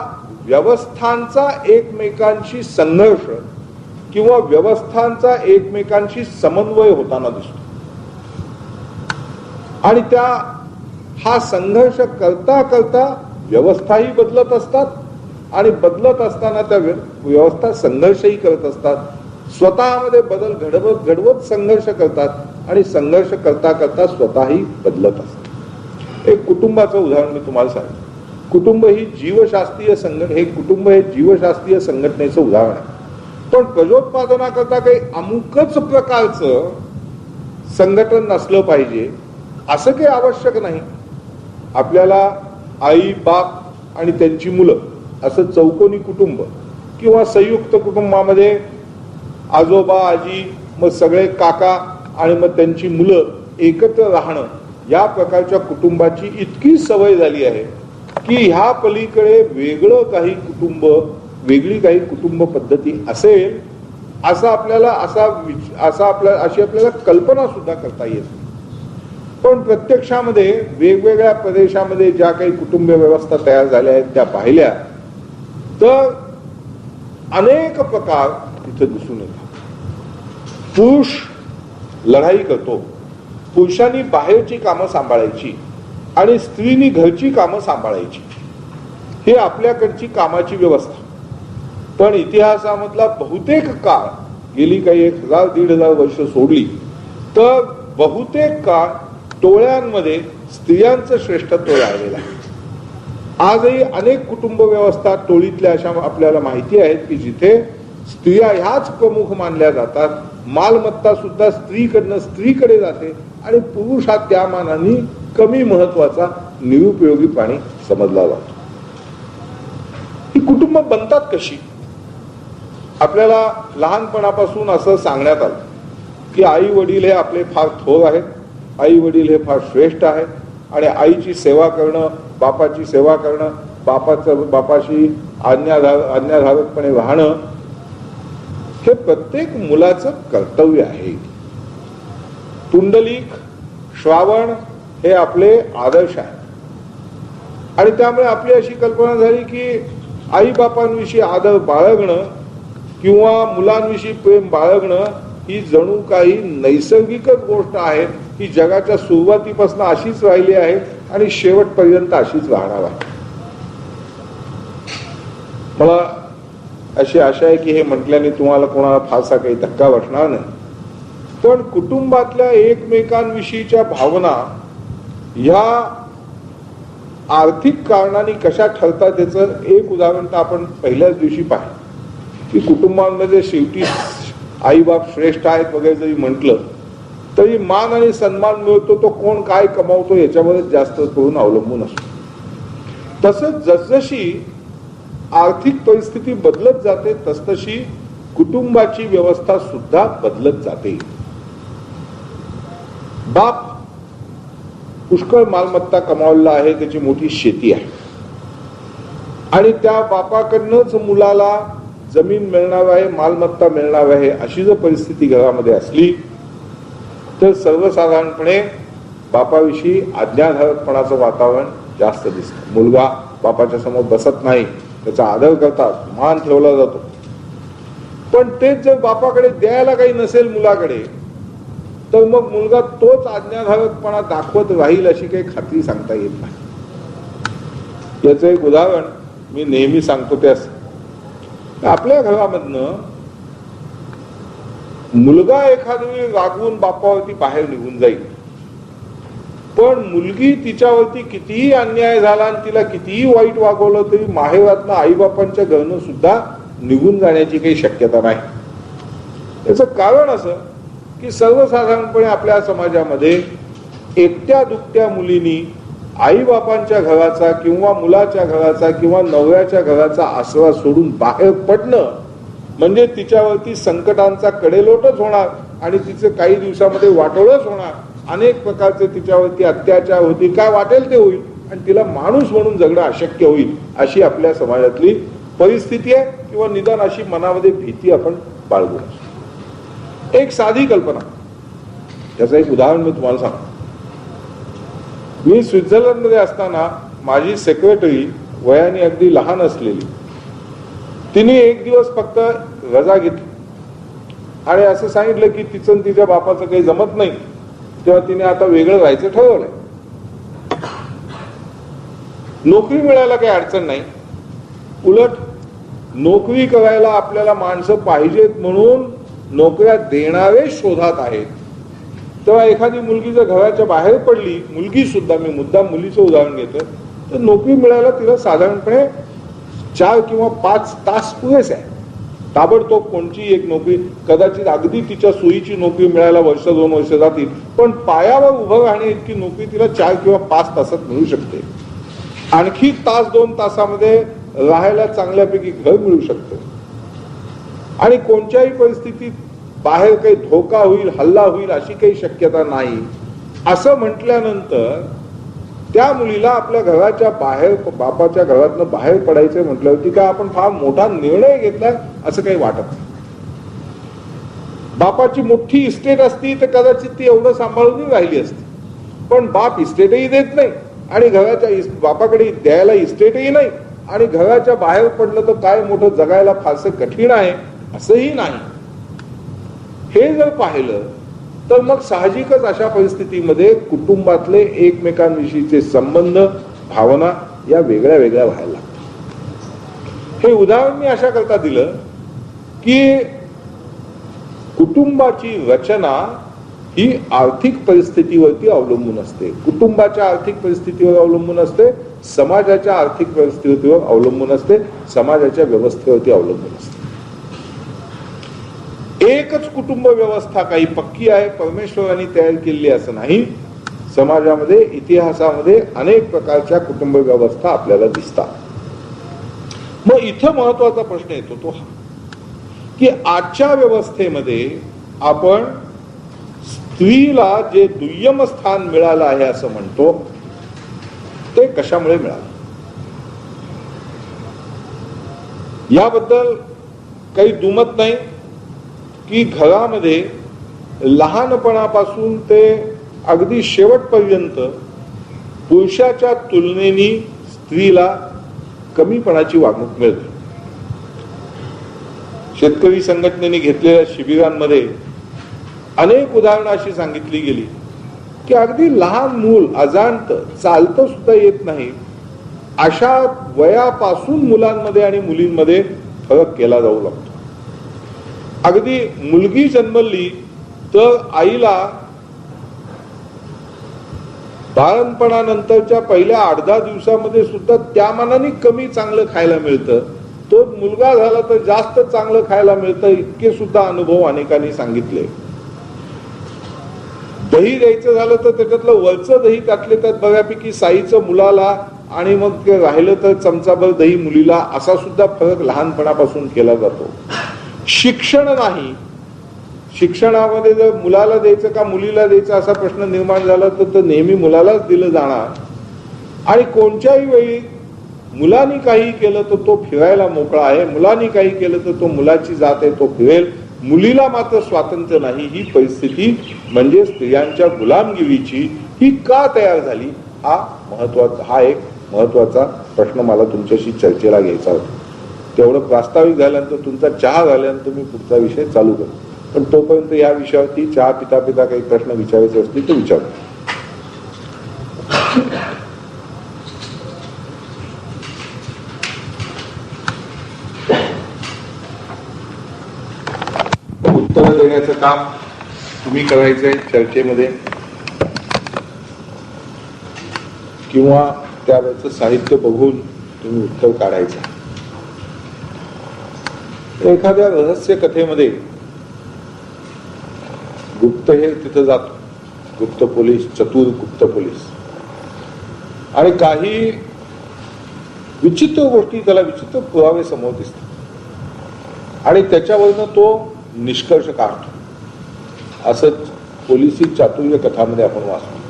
व्यवस्थांचा एकमेकांशी संघर्ष किंवा व्यवस्थांचा एकमेकांशी समन्वय होताना दिसतो आणि हा संघर्ष करता करता व्यवस्थाही बदलत असतात आणि बदलत असताना त्या व्यवस्था संघर्षही करत असतात. स्वतःमध्ये बदल घडवत संघर्ष करतात आणि संघर्ष करता करता स्वतःही बदलत असतात. एक कुटुंबाचं उदाहरण मी तुम्हाला सांगतो. कुटुंब ही कुटुंब हे जीवशास्त्रीय संघटनेचं उदाहरण आहे. पण प्रजोत्पादनाकरता काही अमुकच प्रकारचं संघटन नसलं पाहिजे असं काही आवश्यक नाही. आपल्याला आई, बाप आणि त्यांची मुलं असं चौकोनी कुटुंब किंवा संयुक्त कुटुंबामध्ये आजोबा, आजी, मग सगळे काका आणि मग त्यांची मुलं एकत्र राहणं या प्रकारच्या कुटुंबाची इतकी सवय झाली आहे की ह्या पलीकडे वेगळी काही कुटुंब पद्धती असेल अशी आपल्याला कल्पना सुद्धा करता येत नाही. पण प्रत्यक्षामध्ये वेगवेगळ्या प्रदेशामध्ये ज्या काही कुटुंब व्यवस्था तयार झाल्या आहेत त्या पाहिल्या तर अनेक प्रकार तिथे दिसून येतात. पुरुष लढाई करतो, पुरुषांनी बाहेरची कामं सांभाळायची आणि स्त्रीनी घरची कामं सांभाळायची, हे आपल्याकडची कामाची व्यवस्था. पण इतिहासामधला बहुतेक काळ, गेली काही 1000-1500 वर्ष सोडली तर बहुतेक काळ टोळ्यांमध्ये स्त्रियांचं श्रेष्ठत्व राहिलेलं आहे. आजही अनेक कुटुंब व्यवस्था टोळीतल्या अशा आपल्याला माहिती आहेत की जिथे स्त्रिया ह्याच प्रमुख मानल्या जातात. मालमत्ता सुद्धा स्त्रीकडे जाते आणि पुरुष हा त्या मानाने कमी महत्वाचा निरुपयोगी प्राणी समजला जातो. ही कुटुंब बनतात कशी? आपल्याला लहानपणापासून असं सांगण्यात आलं की आई वडील हे आपले फार थोर आहेत, आई वडील हे फार श्रेष्ठ आहेत आणि आईची सेवा करणं, बापाची सेवा करणं, बापाशी आज्ञाधारकपणे राहणं हे प्रत्येक मुलाचं कर्तव्य आहे. पुंडलिक, श्रावण हे आपले आदर्श आहेत आणि त्यामुळे आपली अशी कल्पना झाली की आई बापांविषयी आदर बाळगणं किंवा मुलांविषयी प्रेम बाळगणं ही जणू काही नैसर्गिकच गोष्ट आहे की जगाच्या सुरुवातीपासून अशीच राहिली आहे आणि शेवटपर्यंत अशीच राहणार आहे. मला अशी आशा आहे की हे म्हटल्याने तुम्हाला कोणाला फारसा काही धक्का बसणार नाही. पण कुटुंबातल्या एकमेकांविषयीच्या भावना ह्या आर्थिक कारणाने कशा ठरतात त्याचं एक उदाहरण तर आपण पहिल्याच दिवशी पाहिलं की कुटुंबांमध्ये शेवटी आईबाप श्रेष्ठ आहेत वगैरे जरी म्हटलं तरी मान आणि सन्मान मिळतो तो कोण काय कमावतो याच्यावर जास्त करून अवलंबून असतो. तसंच जसजशी आर्थिक परिस्थिती बदलत जाते तसतशी कुटुंबाची व्यवस्था सुद्धा बदलत जाते. बाप पुष्कळ मालमत्ता कमावलेला आहे, त्याची मोठी शेती आहे आणि त्या बापाकडनंच मुलाला जमीन मिळणार आहे, मालमत्ता मिळणार आहे, अशी जर परिस्थिती घरामध्ये असली तर सर्वसाधारणपणे बापाविषयी आज्ञाधारकपणाचं वातावरण जास्त दिसतं. मुलगा बापाच्या समोर बसत नाही, त्याचा आदर करतात, मान ठेवला जातो. पण तेच जर बापाकडे द्यायला काही नसेल मुलाकडे तर मग मुलगा तोच आज्ञाधारकपणा दाखवत राहील अशी काही खात्री सांगता येत नाही. याचं एक उदाहरण मी नेहमी सांगतो ते असं, आपल्या घरामधनं मुलगा एखाद्या वेळी रागवून बापावरती बाहेर निघून जाईल, पण मुलगी तिच्यावरती कितीही अन्याय झाला आणि तिला कितीही वाईट वागवलं तरी माहेरातनं आईबापांच्या घरनं सुद्धा निघून जाण्याची काही शक्यता नाही. याचं कारण असं की सर्वसाधारणपणे आपल्या समाजामध्ये एकट्या दुकट्या मुलीनी आईबापांच्या घराचा किंवा मुलाच्या घराचा किंवा नवऱ्याच्या घराचा आसरा सोडून बाहेर पडणं म्हणजे तिच्यावरती संकटांचा कडेलोटच होणार आणि तिचे काही दिवसामध्ये वाटोळच होणार. अनेक प्रकारचे तिच्यावरती अत्याचार होतील, काय वाटेल ते होईल आणि तिला माणूस म्हणून जगणं अशक्य होईल अशी आपल्या समाजातली परिस्थिती आहे किंवा निदान अशी मनामध्ये भीती आपण बाळगू. एक साधी कल्पना, त्याचं एक उदाहरण मी तुम्हाला सांगतो. मी स्वित्झर्लंडमध्ये असताना माझी सेक्रेटरी वयाने अगदी लहान असलेली, तिने एक दिवस फक्त रजा घेतली आणि असं सांगितलं की तिचं तिच्या बापाचं काही जमत नाही तेव्हा तिने आता वेगळं राहायचं ठरवलंय. नोकरी मिळायला काही अडचण नाही, उलट नोकरी करायला आपल्याला माणसं पाहिजेत म्हणून नोकऱ्या देणारे शोधात आहेत. तेव्हा एखादी मुलगी जर घराच्या बाहेर पडली, मुलगी सुद्धा, मी मुद्दाम मुलीचं उदाहरण घेतो, तर नोकरी मिळायला तिला साधारणपणे 4 किंवा 5 तास पुरेसे आहे. ताबडतोब कोणची एक नोकरी, कदाचित अगदी तिच्या सोयीची नोकरी मिळायला 1-2 वर्ष जातील, पण पायावर उभं राहणे इतकी नोकरी तिला 4 किंवा 5 तासात मिळू शकते. आणखी 1-2 तासामध्ये राहायला चांगल्यापैकी घर मिळू शकतं आणि कोणत्याही परिस्थितीत बाहेर काही धोका होईल, हल्ला होईल अशी काही शक्यता नाही. असं म्हटल्यानंतर त्या मुलीला आपल्या घराच्या बाहेर, बापाच्या घरातनं बाहेर पडायचं म्हटल्यावरती काय आपण फार मोठा निर्णय घेतलाय असं काही वाटत नाही. बापाची मोठी इस्टेट असती तर कदाचित ती एवढं सांभाळून राहिली असती, पण बाप इस्टेटही देत नाही आणि घराच्या बापाकडे द्यायला इस्टेटही नाही आणि घराच्या बाहेर पडलं तर काय मोठं जगायला फारसं कठीण आहे असंही नाही. हे जर पाहिलं तर मग साहजिकच अशा परिस्थितीमध्ये कुटुंबातले एकमेकांविषयीचे संबंध, भावना या वेगळ्या वेगळ्या व्हायला लागतात. हे उदाहरण मी अशा करता दिलं की कुटुंबाची रचना ही आर्थिक परिस्थितीवरती अवलंबून असते, कुटुंबाच्या आर्थिक परिस्थितीवर अवलंबून असते, समाजाच्या आर्थिक परिस्थितीवर अवलंबून असते, समाजाच्या व्यवस्थेवरती अवलंबून असते. एकच कुटुंब व्यवस्था काही पक्की आहे, परमेश्वरांनी तयार केलेली असं नाही. समाजामध्ये, इतिहासामध्ये अनेक प्रकारच्या कुटुंब व्यवस्था आपल्याला दिसतात. मग इथं महत्वाचा प्रश्न येतो तो हा की आजच्या व्यवस्थेमध्ये आपण स्त्रीला जे दुय्यम स्थान मिळालं आहे असं म्हणतो ते कशामुळे मिळालं, याबद्दल काही दुमत नाही की घरामध्ये लहानपणापासून ते अगदी शेवटपर्यंत पुरुषाच्या तुलनेने स्त्रीला कमीपणाची वागणूक मिळते. शेतकरी संघटनेने घेतलेल्या शिबिरांमध्ये अनेक उदाहरणं अशी सांगितली गेली की अगदी लहान मूल, अजाणत, चालतं सुद्धा येत नाही, अशा वयापासून मुलांमध्ये आणि मुलींमध्ये फरक केला जाऊ लागतो. अगदी मुलगी जन्मली तर आईला बाळणपणानंतरच्या पहिल्या 8-10 दिवसामध्ये सुद्धा त्या मानाने कमी चांगलं खायला मिळतं. तो मुलगा झाला तर जास्त चांगलं खायला मिळतं, इतके सुद्धा अनुभव अनेकांनी सांगितले. दही द्यायचं झालं तर त्याच्यातलं वरचं दही त्यातले त्यात बऱ्यापैकी साईचं मुलाला आणि मग ते राहिलं तर चमचाभर दही मुलीला, असा सुद्धा फरक लहानपणापासून केला जातो. शिक्षण नाही, शिक्षणामध्ये जर मुलाला द्यायचं का मुलीला द्यायचं असा प्रश्न निर्माण झाला तर नेहमी मुलालाच दिलं जाणार. आणि कोणत्याही वेळी मुलांनी काही केलं तर तो फिरायला मोकळा आहे, मुलांनी काही केलं तर तो मुलाची जात आहे, तो फिरेल. मुलीला मात्र स्वातंत्र्य नाही. ही परिस्थिती म्हणजे स्त्रियांच्या गुलामगिरीची ही का तयार झाली, हा एक महत्वाचा प्रश्न मला तुमच्याशी चर्चेला घ्यायचा होता. तेवढं प्रास्ताविक झाल्यानंतर तुमचा चहा झाल्यानंतर मी पुढचा विषय चालू करतो. पण तोपर्यंत या विषयावरती चहा पिता पिता काही प्रश्न विचारायचे असतील तर विचारू. उत्तर देण्याचं काम तुम्ही करायचंय चर्चेमध्ये, किंवा त्यावेळेचं साहित्य बघून तुम्ही उत्तर काढायचं. एखाद्या रहस्य कथेमध्ये गुप्तहेर तिथं जातो, गुप्त पोलीस, चतुर गुप्त पोलीस, आणि काही विचित्र गोष्टी, त्याला विचित्र पुरावे समोर दिसतात आणि त्याच्यावरनं तो निष्कर्ष काढतो. असंच पोलिसी चातुर्य कथामध्ये आपण वाचतो.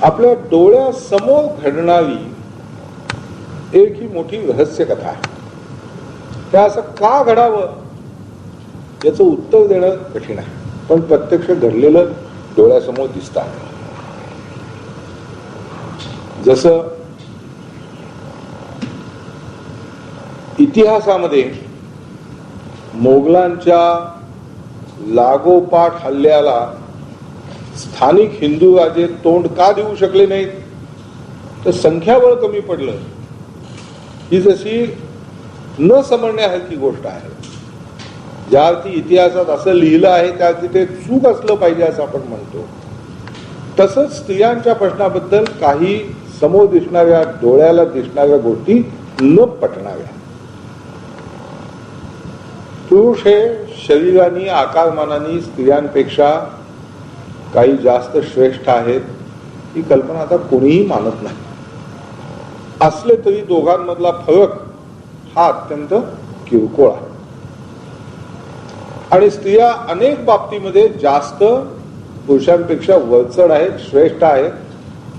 आपल्या डोळ्यासमोर घडणारी एक ही मोठी रहस्य कथा आहे. त्या असं का घडावं याचं उत्तर देणं कठीण आहे, पण प्रत्यक्ष घडलेलं डोळ्यासमोर दिसतं. जसं इतिहासामध्ये मोगलांच्या लागोपाठ हल्ल्याला स्थानिक हिंदू राजे तोंड का देऊ शकले नाहीत, तर संख्याबळ कमी पडलं. ही जशी न समजण्यासारखी गोष्ट आहे. ज्या अर्थी इतिहासात असं लिहिलं आहे त्या अर्थी ते चूक असलं पाहिजे असं आपण म्हणतो. तसंच स्त्रियांच्या प्रश्नाबद्दल काही समोर दिसणाऱ्या, डोळ्याला दिसणाऱ्या गोष्टी न पटणाऱ्या. पुरुष हे शरीराने, आकारमानाने स्त्रियांपेक्षा काही जास्त श्रेष्ठ आहेत ही कल्पना आता कोणीही मानत नाही. असले तरी दोघांमधला फरक हा अत्यंत किरकोळ आहे. आणि स्त्रिया अनेक बाबतीमध्ये जास्त पुरुषांपेक्षा वरचढ आहेत, श्रेष्ठ आहेत.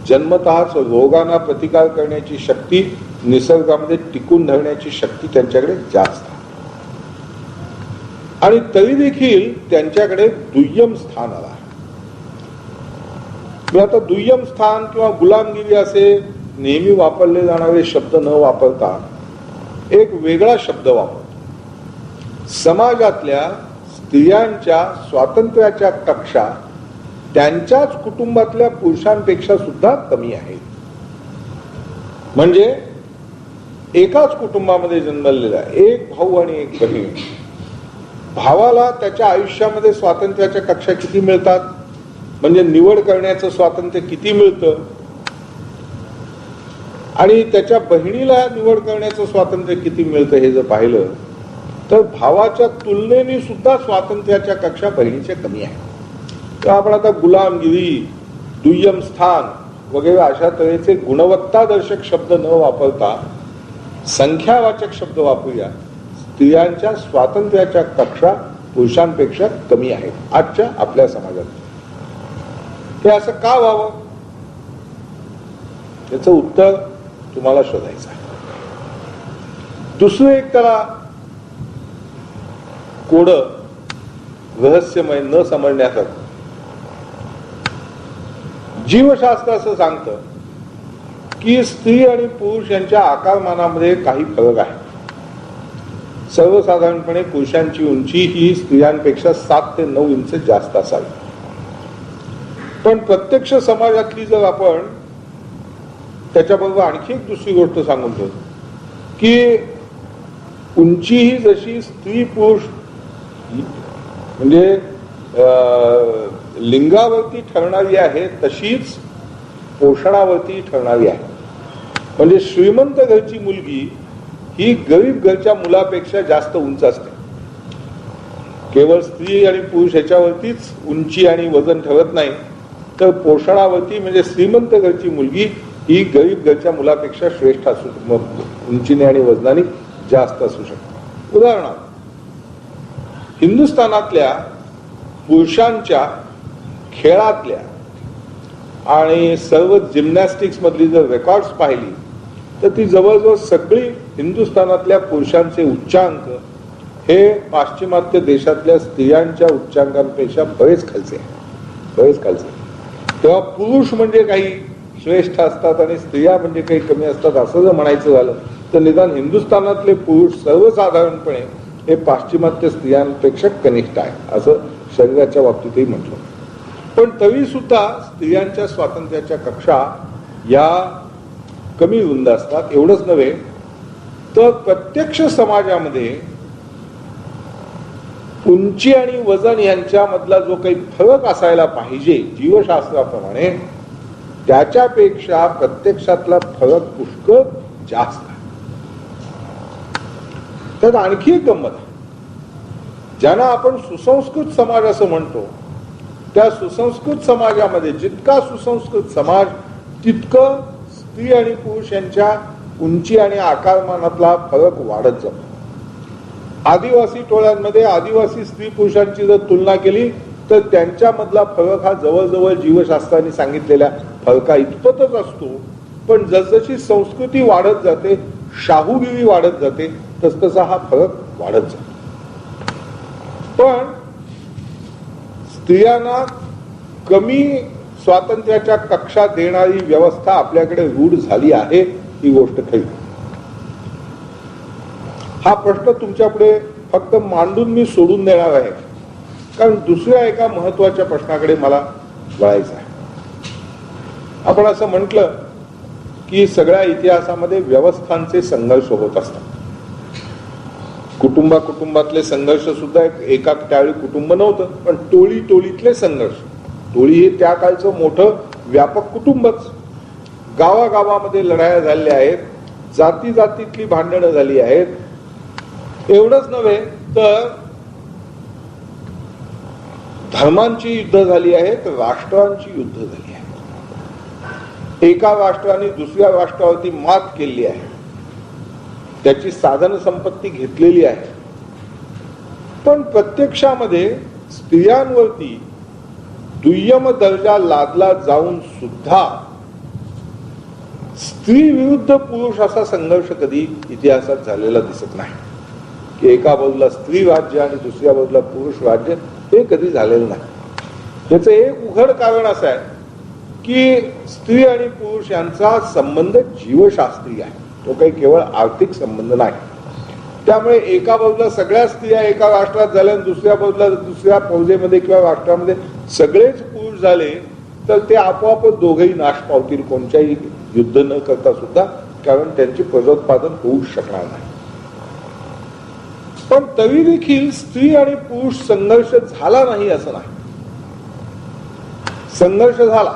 जन्मतःच रोगांना प्रतिकार करण्याची शक्ती, निसर्गामध्ये टिकून धरण्याची शक्ती त्यांच्याकडे जास्त आहे. आणि तरी देखील त्यांच्याकडे दुय्यम स्थान आला. मी आता दुय्यम स्थान किंवा गुलामगिरी असे नेहमी वापरले जाणारे शब्द न वापरता एक वेगळा शब्द वापरतो. समाजातल्या स्त्रियांच्या स्वातंत्र्याच्या कक्षा त्यांच्याच कुटुंबातल्या पुरुषांपेक्षा सुद्धा कमी आहेत. म्हणजे एकाच कुटुंबामध्ये जन्मलेला एक भाऊ आणि एक बहीण, भावाला त्याच्या आयुष्यामध्ये स्वातंत्र्याच्या कक्षा किती मिळतात, म्हणजे निवड करण्याचं स्वातंत्र्य किती मिळतं, आणि त्याच्या बहिणीला निवड करण्याचं स्वातंत्र्य किती मिळतं हे जर पाहिलं तर भावाच्या तुलनेने सुद्धा स्वातंत्र्याच्या कक्षा बहिणीच्या कमी आहे. तर आपण आता गुलामगिरी, दुय्यम स्थान वगैरे अशा तऱ्हेचे गुणवत्तादर्शक शब्द न वापरता संख्यावाचक शब्द वापरूया. स्त्रियांच्या स्वातंत्र्याच्या कक्षा पुरुषांपेक्षा कमी आहेत आजच्या आपल्या समाजात. हे असं का व्हावं याचं उत्तर तुम्हाला शोधायचं आहे. दुसरं एक त्याला कोड रहस्यमय न समजण्यासारखं. जीवशास्त्र असं सांगतं की स्त्री आणि पुरुष यांच्या आकारमानामध्ये काही फरक आहे. सर्वसाधारणपणे पुरुषांची उंची ही स्त्रियांपेक्षा 7 ते 9 इंच जास्त असावी. पण प्रत्यक्ष समाजातली जर आपण त्याच्याबरोबर आणखी एक दुसरी गोष्ट सांगून ठेवतो की उंची ही जशी स्त्री पुरुष म्हणजे लिंगावरती ठरणारी आहे तशीच पोषणावरती ठरणारी आहे. म्हणजे श्रीमंत घरची मुलगी ही गरीब घरच्या मुलापेक्षा जास्त उंच असते. केवळ स्त्री आणि पुरुष ह्याच्यावरतीच उंची आणि वजन ठरत नाही, तर पोषणावरती म्हणजे श्रीमंत घरची मुलगी ही गरीब घरच्या मुलापेक्षा श्रेष्ठ असू उंचीने आणि वजनाने जास्त असू शकते. उदाहरणार्थ हिंदुस्थानातल्या पुरुषांच्या खेळातल्या आणि सर्व जिम्नॅस्टिक्स मधली जर रेकॉर्ड्स पाहिली तर ती जवळजवळ सगळी हिंदुस्थानातल्या पुरुषांचे उच्चांक हे पाश्चिमात्य देशातल्या स्त्रियांच्या उच्चांकांपेक्षा बरेच खालचे तेव्हा पुरुष म्हणजे काही श्रेष्ठ असतात आणि स्त्रिया म्हणजे काही कमी असतात असं जर म्हणायचं झालं तर निदान हिंदुस्थानातले पुरुष सर्वसाधारणपणे हे पाश्चिमात्य स्त्रियांपेक्षा कनिष्ठ आहे असं शरीराच्या बाबतीतही म्हटलं. पण तरी सुद्धा स्त्रियांच्या स्वातंत्र्याच्या कक्षा या कमी रुंद असतात. एवढंच नव्हे तर प्रत्यक्ष समाजामध्ये उंची आणि वजन यांच्यामधला जो काही फरक असायला पाहिजे जीवशास्त्राप्रमाणे त्याच्यापेक्षा प्रत्यक्षातला फरक पुष्कळ जास्त आहे. त्यात आणखी एक गंमत आहे. ज्यांना आपण सुसंस्कृत समाज असं म्हणतो त्या सुसंस्कृत समाजामध्ये जितका सुसंस्कृत समाज तितकं स्त्री आणि पुरुष यांच्या उंची आणि आकारमानातला फरक वाढत जातो. आदिवासी टोळ्यांमध्ये आदिवासी स्त्री पुरुषांची जर तुलना केली तर त्यांच्यामधला फरक हा जवळजवळ जीवशास्त्राने सांगितलेल्या फरका इतपतच असतो. पण जसजशी संस्कृती वाढत जाते शाहूगिरी वाढत जाते तसतसा हा फरक वाढत जातो. पण स्त्रियांना कमी स्वातंत्र्याच्या कक्षा देणारी व्यवस्था आपल्याकडे रूढ झाली आहे ही गोष्ट खरी. हा प्रश्न तुमच्यापुढे फक्त मांडून मी सोडून देणार आहे कारण दुसऱ्या एका महत्वाच्या प्रश्नाकडे मला वळायचं आहे. आपण असं म्हटलं की सगळ्या इतिहासामध्ये व्यवस्थांचे संघर्ष होत असतात. कुटुंबातले संघर्ष सुद्धा एका त्यावेळी कुटुंब नव्हतं पण टोळीतले संघर्ष. टोळी हे त्या काळचं मोठं व्यापक कुटुंबच. गावागावामध्ये लढाया झालेल्या आहेत, जातीतली भांडणं झाली आहेत. एवढंच नव्हे तर धर्मांची युद्ध झाली आहेत, राष्ट्रांची युद्ध झाली आहेत. एका राष्ट्राने दुसऱ्या राष्ट्रावरती मात केली आहे, त्याची साधन संपत्ती घेतलेली आहे. पण प्रत्यक्षामध्ये स्त्रियांवरती दुय्यम दर्जा लादला जाऊन सुद्धा स्त्री विरुद्ध पुरुष असा संघर्ष कधी इतिहासात झालेला दिसत नाही. की एका बाजूला स्त्री राज्य आणि दुसऱ्या बाजूला पुरुष राज्य हे कधी झालेलं नाही. त्याचं एक उघड कारण असं आहे की स्त्री आणि पुरुष यांचा संबंध जीवशास्त्रीय आहे, तो काही केवळ आर्थिक संबंध नाही. त्यामुळे एका बाजूला सगळ्या स्त्रिया एका राष्ट्रात झाल्या आणि दुसऱ्या बाजूला दुसऱ्या फौजेमध्ये किंवा राष्ट्रामध्ये सगळेच पुरुष झाले तर ते आपोआपच दोघेही नाश पावतील कोणत्याही युद्ध न करता सुद्धा, कारण त्यांचे प्रजोत्पादन होऊ शकणार नाही. पण तरी देखील स्त्री आणि पुरुष संघर्ष झाला नाही असं नाही. संघर्ष झाला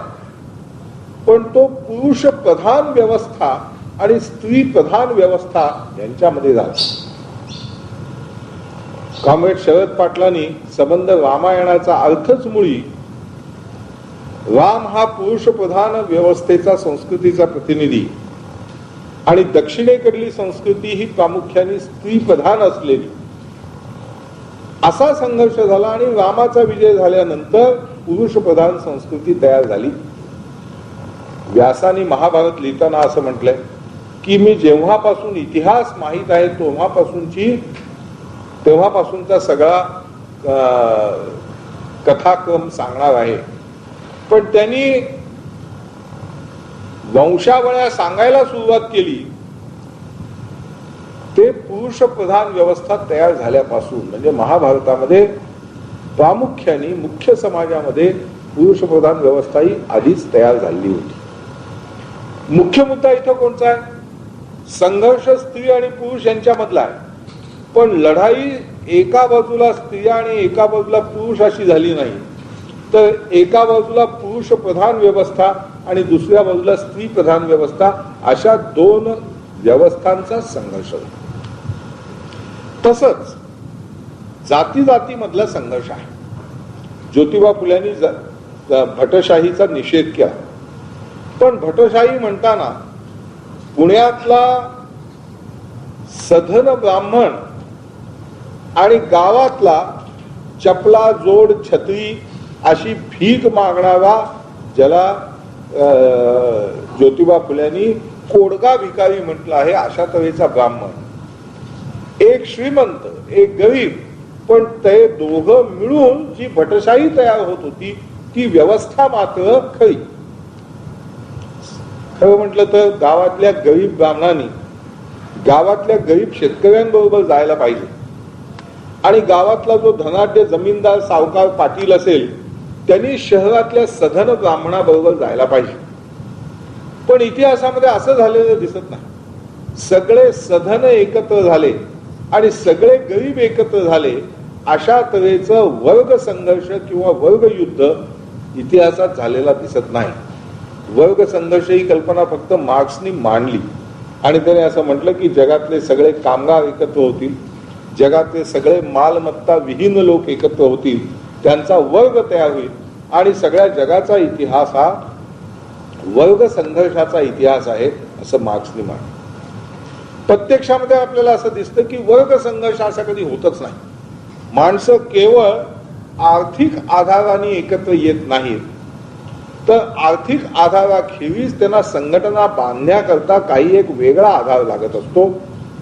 पण तो पुरुष प्रधान व्यवस्था आणि स्त्री प्रधान व्यवस्था यांच्यामध्ये झाला. कॉम्रेड शरद पाटलांनी संबंध रामायणाचा अर्थच मुळी राम हा पुरुष प्रधान व्यवस्थेचा संस्कृतीचा प्रतिनिधी आणि दक्षिणेकडली संस्कृती ही प्रामुख्याने स्त्री प्रधान असलेली असा संघर्ष झाला आणि रामाचा विजय झाल्यानंतर पुरुष प्रधान संस्कृती तयार झाली. व्यासाने महाभारत लिहिताना असं म्हटलंय की मी जेव्हापासून इतिहास माहित आहे तेव्हापासूनचा सगळा कथाक्रम सांगणार आहे. पण त्यांनी वंशावळ्या सांगायला सुरुवात केली ते पुरुष प्रधान व्यवस्था तयार झाल्यापासून. म्हणजे महाभारतामध्ये प्रामुख्याने मुख्य समाजामध्ये पुरुष प्रधान व्यवस्था ही आधीच तयार झाली होती. मुख्य मुद्दा इथं कोणता आहे? संघर्ष स्त्री आणि पुरुष यांच्यामधला आहे. पण लढाई एका बाजूला स्त्रिया आणि एका बाजूला पुरुष अशी झाली नाही, तर एका बाजूला पुरुष प्रधान व्यवस्था आणि दुसऱ्या बाजूला स्त्री प्रधान व्यवस्था अशा दोन व्यवस्थांचा संघर्ष होता. तसंच जाती जातीमधला संघर्ष आहे. ज्योतिबा फुल्यांनी भटशाहीचा निषेध केला, पण भटशाही म्हणताना पुण्यातला सधन ब्राह्मण आणि गावातला चपला जोड छत्री अशी भीक मागणारा, ज्याला ज्योतिबा फुल्यांनी कोडगा भिकारी म्हटलं आहे, अशा तऱ्हेचा ब्राह्मण, एक श्रीमंत एक गरीब, पण ते दोघं मिळून जी भटशाही तयार होत होती ती व्यवस्था मात्र खरी. खरं म्हटलं तर गावातल्या गरीब ब्राह्मणांनी गावातल्या गरीब शेतकऱ्यांबरोबर जायला पाहिजे आणि गावातला जो धनाढ्य जमीनदार सावकार पाटील असेल त्यांनी शहरातल्या सधन ब्राह्मणाबरोबर जायला पाहिजे. पण इतिहासामध्ये असं झालेलं दिसत नाही. सगळे सधन एकत्र झाले आणि सगळे गरीब एकत्र झाले, अशा तऱ्हेचं वर्ग संघर्ष किंवा वर्ग युद्ध इतिहासात झालेला दिसत नाही. वर्ग संघर्ष ही कल्पना फक्त मार्क्सनी मांडली आणि त्याने असं म्हटलं की जगातले सगळे कामगार एकत्र होतील, जगातले सगळे मालमत्ता विहीन लोक एकत्र होतील, त्यांचा वर्ग तयार होईल आणि सगळ्या जगाचा इतिहास हा वर्ग संघर्षाचा इतिहास आहे असं मार्क्सनी मांडलं. प्रत्यक्षामध्ये आपल्याला असं दिसतं की वर्ग संघर्ष असा कधी होतच नाही. माणसं केवळ आर्थिक आधाराने एकत्र येत नाहीत, तर आर्थिक आधाराखेरीज त्यांना संघटना बांधण्याकरता काही एक वेगळा आधार लागत असतो.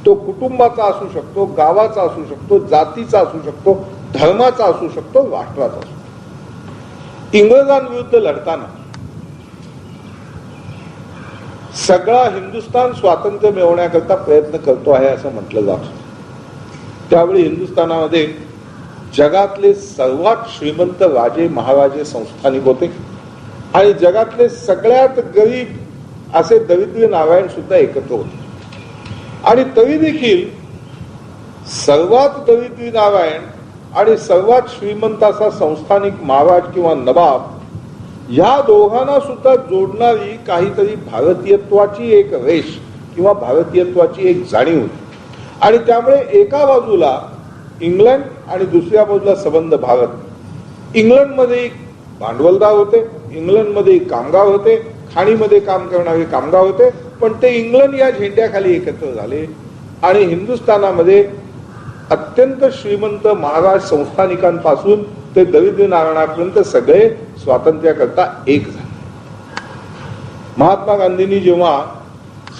तो कुटुंबाचा असू शकतो, गावाचा असू शकतो, जातीचा असू शकतो, धर्माचा असू शकतो, राष्ट्राचा असू शकतो. इंग्रजांविरुद्ध लढताना सगळा हिंदुस्थान स्वातंत्र्य मिळवण्याकरता प्रयत्न करतो आहे असं म्हटलं जातं. त्यावेळी हिंदुस्थानामध्ये जगातले सर्वात श्रीमंत राजे महाराजे संस्थानिक होते आणि जगातले सगळ्यात गरीब असे दरिद्री नारायण सुद्धा एकत्र होते. आणि तरी देखील सर्वात दरिद्री नारायण आणि सर्वात श्रीमंत असा संस्थानिक महाराज किंवा नवाब, या दोघांना सुद्धा जोडणारी काहीतरी भारतीयत्वाची एक रेष किंवा भारतीयत्वाची एक जाणीव होती. आणि त्यामुळे एका बाजूला इंग्लंड आणि दुसऱ्या बाजूला संबंध भारत. इंग्लंडमध्ये भांडवलदार होते, इंग्लंडमध्ये कामगार होते, खाणीमध्ये काम करणारे कामगार होते, पण ते इंग्लंड या झेंड्याखाली एकत्र झाले आणि हिंदुस्थानामध्ये अत्यंत श्रीमंत महाराज संस्थानिकांपासून ते दरिद्र नारायणापर्यंत सगळे स्वातंत्र्याकरता एक झाले. महात्मा गांधींनी जेव्हा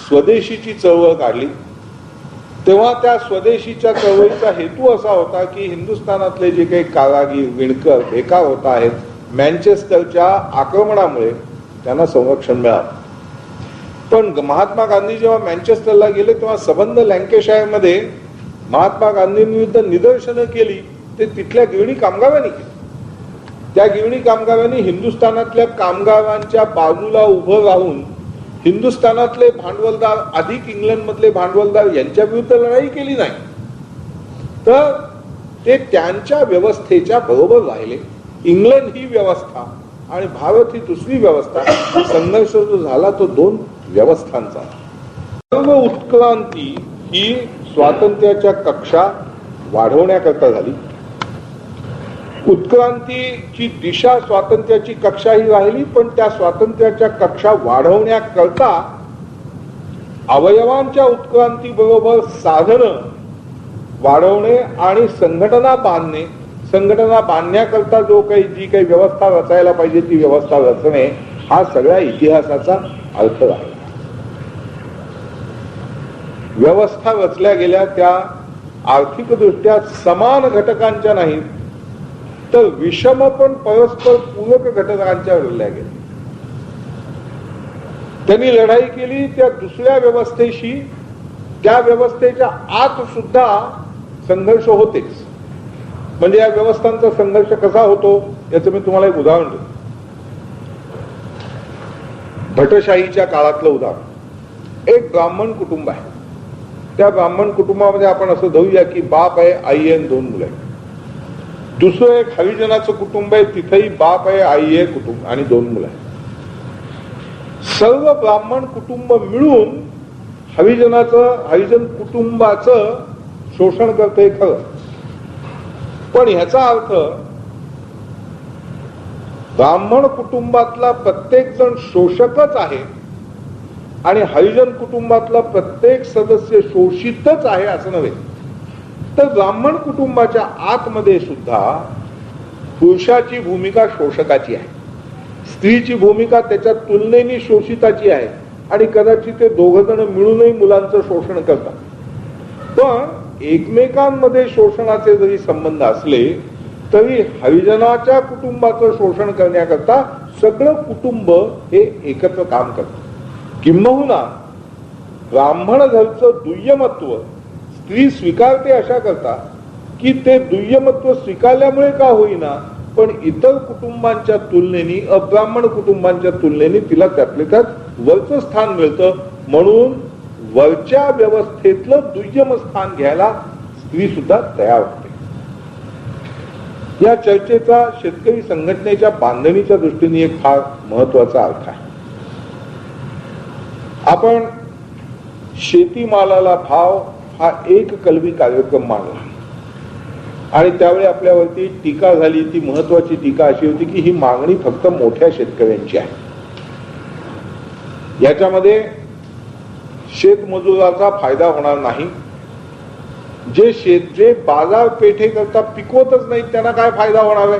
स्वदेशीची चळवळ काढली तेव्हा त्या स्वदेशीच्या चळवळीचा हेतू असा होता की हिंदुस्थानातले जे काही कारागीर विणकर बेकार होत आहेत, मँचेस्टरच्या आक्रमणामुळे त्यांना संरक्षण मिळालं. पण महात्मा गांधी जेव्हा मँचेस्टरला गेले तेव्हा संबंध लँकेशायरमध्ये महात्मा गांधींविरुद्ध निदर्शनं केली ते तिथल्या गिरणी कामगारांनी केली. त्या गिरणी कामगारांनी हिंदुस्थानातल्या कामगारांच्या बाजूला उभं राहून हिंदुस्थानातले भांडवलदार अधिक इंग्लंडमधले भांडवलदार यांच्या विरुद्ध लढाई केली नाही, तर ते त्यांच्या व्यवस्थेच्या बरोबर राहिले. इंग्लंड ही व्यवस्था आणि भारत ही दुसरी व्यवस्था, संघर्ष जो झाला तो दोन व्यवस्थांचा. सर्व उत्क्रांती ही स्वातंत्र्याच्या कक्षा वाढवण्याकरता झाली. उत्क्रांतीची दिशा स्वातंत्र्याची कक्षा ही राहिली, पण त्या स्वातंत्र्याच्या कक्षा वाढवण्याकरता अवयवांच्या उत्क्रांती बरोबर साधनं वाढवणे आणि संघटना बांधणे, संघटना बांधण्याकरता जो काही जी काही व्यवस्था रचायला पाहिजे ती व्यवस्था रचणे, हा सगळ्या इतिहासाचा अर्थ आहे. व्यवस्था रचल्या गेल्या त्या आर्थिकदृष्ट्या समान घटकांच्या नाहीत, तर विषम पण परस्पर पूरक घटकांच्या रचल्या गेल्या. त्यांनी लढाई केली त्या दुसऱ्या व्यवस्थेशी, त्या व्यवस्थेच्या आत सुद्धा संघर्ष होतेच. म्हणजे या व्यवस्थांचा संघर्ष कसा होतो याचं मी तुम्हाला एक उदाहरण देतो. भटशाहीच्या काळातलं उदाहरण. एक ब्राह्मण कुटुंब आहे त्या ब्राह्मण कुटुंबामध्ये आपण असं धरूया की बाप आहे, आई आहे, 2 मुलं आहेत. दुसरं एक हरिजनाचं कुटुंब आहे, तिथेही बाप आहे, आई आहे, कुटुंब आणि 2 मुलं आहेत. सर्व ब्राह्मण कुटुंब मिळून हरिजन कुटुंबाचं शोषण करते खरं, पण ह्याचा अर्थ ब्राह्मण कुटुंबातला प्रत्येक जण शोषकच आहे आणि हरिजन कुटुंबातला प्रत्येक सदस्य शोषितच आहे असं नव्हे. तर ब्राह्मण कुटुंबाच्या आतमध्ये सुद्धा पुरुषाची भूमिका शोषकाची आहे, स्त्रीची भूमिका त्याच्या तुलनेने शोषिताची आहे आणि कदाचित ते 2 जण मिळूनही मुलांचं शोषण करतात. पण एकमेकांमध्ये शोषणाचे जरी संबंध असले तरी हरिजनाच्या कुटुंबाचं शोषण करण्याकरता सगळं कुटुंब हे एकत्र काम करतं. किंबहुना ब्राह्मण घरचं दुय्यमत्व स्त्री स्वीकारते अशा करता की ते दुय्यमत्व स्वीकारल्यामुळे का होईना पण इतर कुटुंबांच्या तुलनेने, अब्राह्मण कुटुंबांच्या तुलनेने तिला त्यातले त्यात वरचं स्थान मिळतं. म्हणून वरच्या व्यवस्थेतलं दुय्यम स्थान घ्यायला स्त्री सुद्धा तयार होते. या चर्चेचा शेतकरी संघटनेच्या बांधणीच्या दृष्टीने एक फार महत्वाचा अर्थ आहे. आपण शेतीमालाला भाव हा एक कलमी कार्यक्रम मानला आणि त्यावेळी आपल्यावरती टीका झाली. ती महत्वाची टीका अशी होती की ही मागणी फक्त मोठ्या शेतकऱ्यांची आहे, याच्यामध्ये शेतमजुराचा फायदा होणार नाही. जे बाजारपेठे करता पिकवतच नाहीत त्यांना काय फायदा होणार आहे.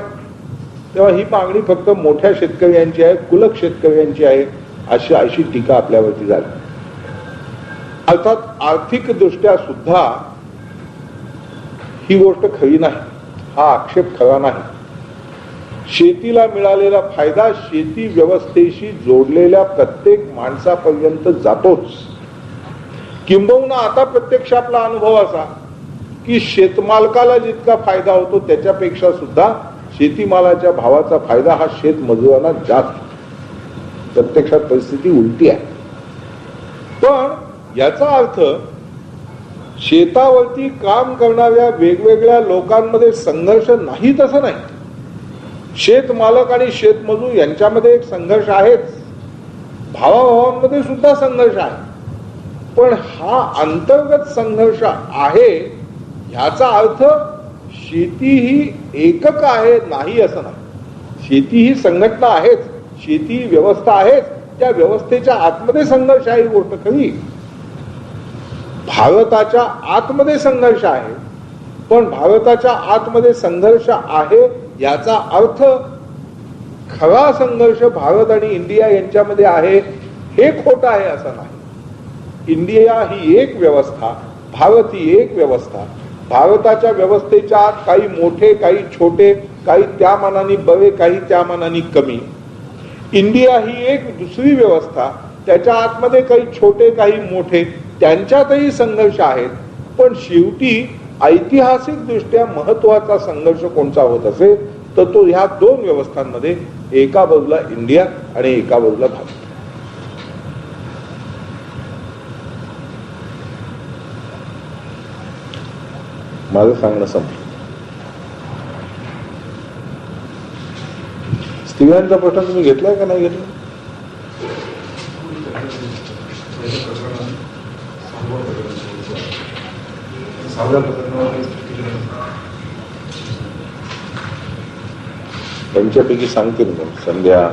तेव्हा ही मागणी फक्त मोठ्या शेतकऱ्यांची आहे, कुलक शेतकऱ्यांची आहे, अशी टीका आपल्यावरती झाली. अर्थात आर्थिक दृष्ट्या सुद्धा ही गोष्ट खरी नाही, हा आक्षेप खरा नाही. शेतीला मिळालेला फायदा शेती व्यवस्थेशी जोडलेल्या प्रत्येक माणसापर्यंत जातोच. किंबहुना आता प्रत्यक्ष आपला अनुभव असा की शेतमालकाला जितका फायदा होतो त्याच्यापेक्षा सुद्धा शेतीमालाच्या भावाचा फायदा हा शेतमजुरांना जास्त. प्रत्यक्षात परिस्थिती उलटी आहे. पण याचा अर्थ शेतावरती काम करणाऱ्या वेगवेगळ्या लोकांमध्ये संघर्ष नाही तसं नाही. शेतमालक आणि शेतमजूर यांच्यामध्ये एक संघर्ष आहेच, भावाभावांमध्ये सुद्धा संघर्ष आहे. पण हा अंतर्गत संघर्ष आहे ह्याचा अर्थ शेती ही एकक आहे नाही असं नाही. शेती ही संघटना आहेच, शेती ही व्यवस्था आहेच, त्या व्यवस्थेच्या आतमध्ये संघर्ष आहे ही गोष्ट खरी. भारताच्या आतमध्ये संघर्ष आहे, पण भारताच्या आतमध्ये संघर्ष आहे याचा अर्थ खरा संघर्ष भारत आणि इंडिया यांच्यामध्ये आहे हे खोटं आहे असं नाही. इंडिया ही एक व्यवस्था, भारत ही एक व्यवस्था. भारताच्या व्यवस्थेच्या आत काही मोठे, काही छोटे, काही त्या मानाने बरे, काही त्या मानाने कमी. इंडिया ही एक दुसरी व्यवस्था, त्याच्या आतमध्ये काही छोटे, काही मोठे, त्यांच्यातही संघर्ष आहेत. पण शेवटी ऐतिहासिक दृष्ट्या महत्वाचा संघर्ष कोणता होत असेल तर तो ह्या 2 व्यवस्थांमध्ये, एका बाजूला इंडिया आणि एका बाजूला भारत. माझं सांगणं संपलं. स्त्रियांचा प्रश्न तुम्ही घेतलाय का नाही घेतला? त्यांच्यापैकी सांगतील मग संध्या.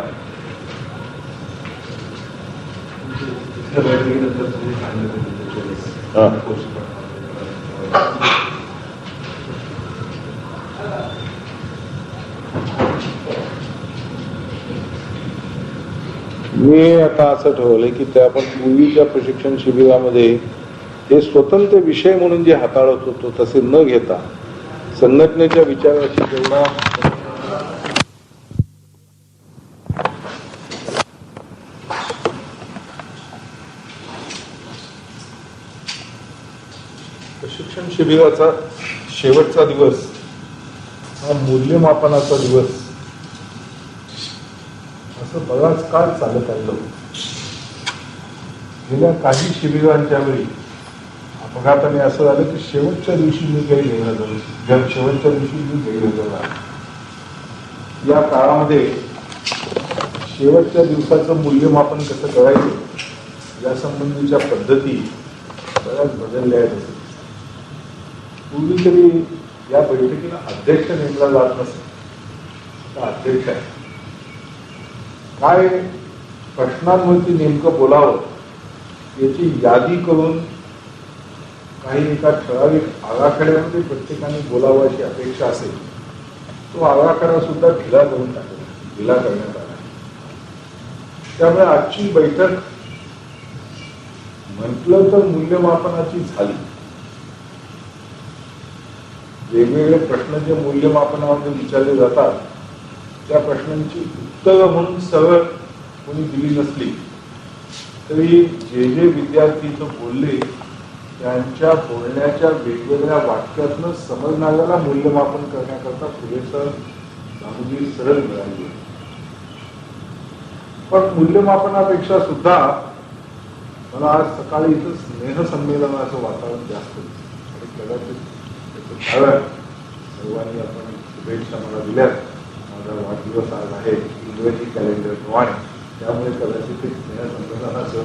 मी आता असं ठरवलंय की ते आपण पूर्वीच्या प्रशिक्षण शिबिरामध्ये हे स्वतंत्र विषय म्हणून जे हाताळत होतो तसे न घेता संघटनेच्या विचाराशी जेवढा प्रशिक्षण शिबिराचा शेवटचा दिवस हा मूल्यमापनाचा दिवस असं बराच काळ चालत आलं. गेल्या काही शिबिरांच्या वेळी मग आता मी असं झालं की शेवटच्या दिवशी मी काही गैरहजर, शेवटच्या दिवशी मी गैरहजर आहे. या काळामध्ये शेवटच्या दिवसाचं मूल्यमापन कसं करायचं या संबंधीच्या पद्धती बऱ्याच बदलल्या आहेत. पूर्वी तरी या बैठकीला अध्यक्ष नेमला जात नसे, अध्यक्ष आहे काय प्रश्नांवरती नेमकं बोलावं याची यादी करून काही एका ठराविक आराखड्यामध्ये प्रत्येकाने बोलावं अशी अपेक्षा असेल, तो आराखडा सुद्धा ढिला करून ढिला करण्यात आला. त्यामुळे आजची बैठक म्हटलं तर मूल्यमापनाची झाली. वेगवेगळे प्रश्न जे मूल्यमापनामध्ये विचारले जातात त्या प्रश्नांची उत्तरं म्हणून सरळ कोणी दिली नसली तरी जे विद्यार्थी इथं बोलले त्यांच्या बोलण्याच्या वेगवेगळ्या वाक्यातनं समजणाऱ्याला मूल्यमापन करण्याकरता पुरेसं सामुग्री सरळ मिळाली. पण मूल्यमापनापेक्षा सुद्धा मला आज सकाळी इथं स्नेहसंमेलनाचं वातावरण जास्त आणि कदाचित त्याचं कारण सर्वांनी आपण शुभेच्छा मला दिल्यात. माझा वाढदिवस आज आहे इंग्रजी कॅलेंडर प्रमाणे, त्यामुळे कदाचित स्नेहसंमेलनाचं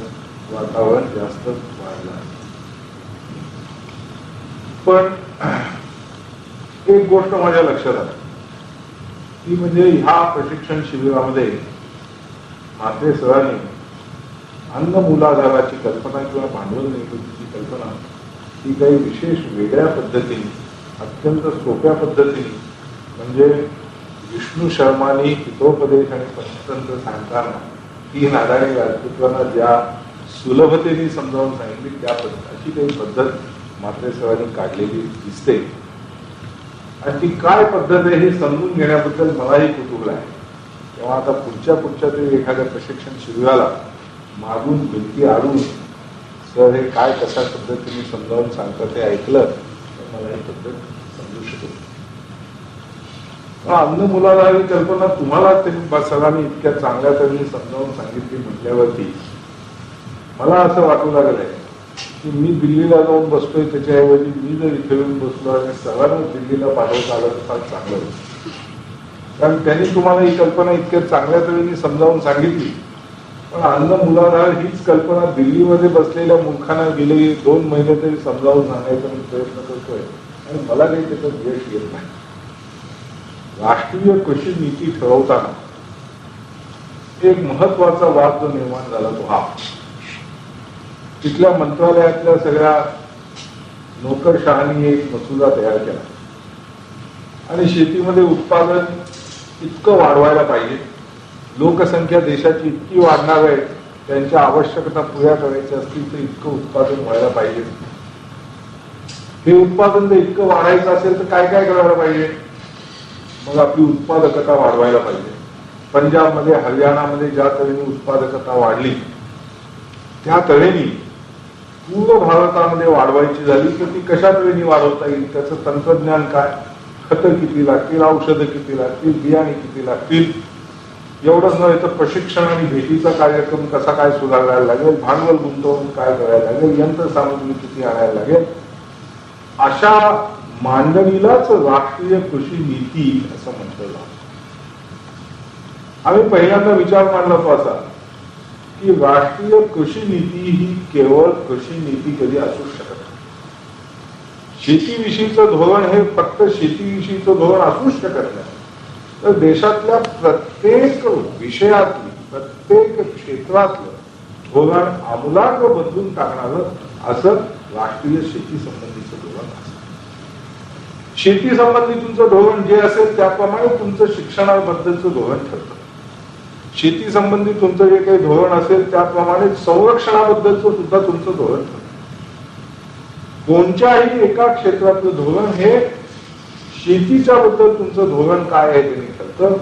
वातावरण जास्त वाढलं आहे. पण एक गोष्ट माझ्या लक्षात आली ती म्हणजे ह्या प्रशिक्षण शिबिरामध्ये म्हात्रे सरांनी अन्न मूलाधाराची कल्पना किंवा भांडवल निर्मितीची कल्पना ही काही विशेष वेगळ्या पद्धतीने अत्यंत सोप्या पद्धतीने म्हणजे विष्णू शर्मानी हितोपदेश आणि पंचतंत्र सांगताना ती नारायणी राजपूतांना ज्या सुलभतेने समजावून सांगितली त्या अशी काही पद्धत म्हात्रे सरांनी काढलेली दिसते. आणि ती काय पद्धत आहे हे समजून घेण्याबद्दल मलाही कुतूहल आहे. तेव्हा आता पुढच्या तरी एखाद्या प्रशिक्षण शिबिराला मागून भिंती आडून सर हे काय कशा पद्धतीने समजावून सांगतात ते ऐकलं तर मला ही पद्धत समजू शकेल. अन्न मुलाधारी कल्पना तुम्हाला सरांनी इतक्या चांगल्या तऱ्हेने समजावून सांगितली म्हटल्यावरती मला असं वाटू लागलं आहे की मी दिल्लीला जाऊन बसतोय त्याच्याऐवजी मी जर इथे येऊन बसलो आणि सगळ्यांना दिल्लीला पाठवता आलं तर फार चांगलं होतं. कारण त्यांनी तुम्हाला ही कल्पना इतक्या चांगल्या तऱ्हेने समजावून सांगितली, पण अन्न मुलाधार हीच कल्पना दिल्लीमध्ये बसलेल्या मूर्खांना गेले 2 महिने तरी समजावून सांगायचा मी प्रयत्न करतोय आणि मला काही त्याच्यात यश येत नाही. राष्ट्रीय कृषी नीती ठरवताना एक महत्वाचा वाद जो निर्माण झाला तो हा, तिथल्या मंत्रालयातल्या सगळ्या नोकरशहानी एक मसुदा तयार केला आणि शेतीमध्ये उत्पादन इतकं वाढवायला पाहिजे, लोकसंख्या देशाची इतकी वाढणार आहे, त्यांच्या आवश्यकता पुऱ्या करायच्या असतील तर इतकं उत्पादन व्हायला पाहिजे. हे उत्पादन जर इतकं वाढायचं असेल तर काय काय करायला पाहिजे, मग आपली उत्पादकता वाढवायला पाहिजे. पंजाबमध्ये हरियाणामध्ये ज्या तऱ्हेने उत्पादकता वाढली त्या तऱ्हेने पूर्ण भारतामध्ये वाढवायची झाली तर ती कशा तऱ्हेने वाढवता येईल, त्याचं तंत्रज्ञान काय, खतं किती लागतील, औषधं किती लागतील, बियाणे किती लागतील, एवढंच नव्हे तर प्रशिक्षण आणि भेटीचा कार्यक्रम कसा काय सुधारायला लागेल, भांडवल गुंतवणूक काय करायला लागेल, यंत्रसामुग्री किती आणायला लागेल, अशा मांडणीलाच राष्ट्रीय कृषी नीती असं म्हटलं जातं. आम्ही पहिल्यांदा विचार मांडला तो असा की राष्ट्रीय कृषी नीती ही केवळ कृषी नीती कधी असू शकत नाही. शेतीविषयीचं धोरण हे फक्त शेतीविषयीचं धोरण असूच शकत नाही, तर देशातल्या प्रत्येक विषयातली प्रत्येक क्षेत्रातलं धोरण आमूलाग्र बदलून टाकणारं असं राष्ट्रीय शेती संबंधीचं धोरण असतं. शेती संबंधी तुमचं धोरण जे असेल त्याप्रमाणे तुमचं शिक्षणाबद्दलचं धोरण ठरतं. शेती संबंधी तुमचं जे काही धोरण असेल त्याप्रमाणे संरक्षणाबद्दलचं सुद्धा तुमचं धोरण ठरतं. कोणत्याही एका क्षेत्रातलं धोरण हे शेतीच्या बद्दल तुमचं धोरण काय आहे ते ठरतं.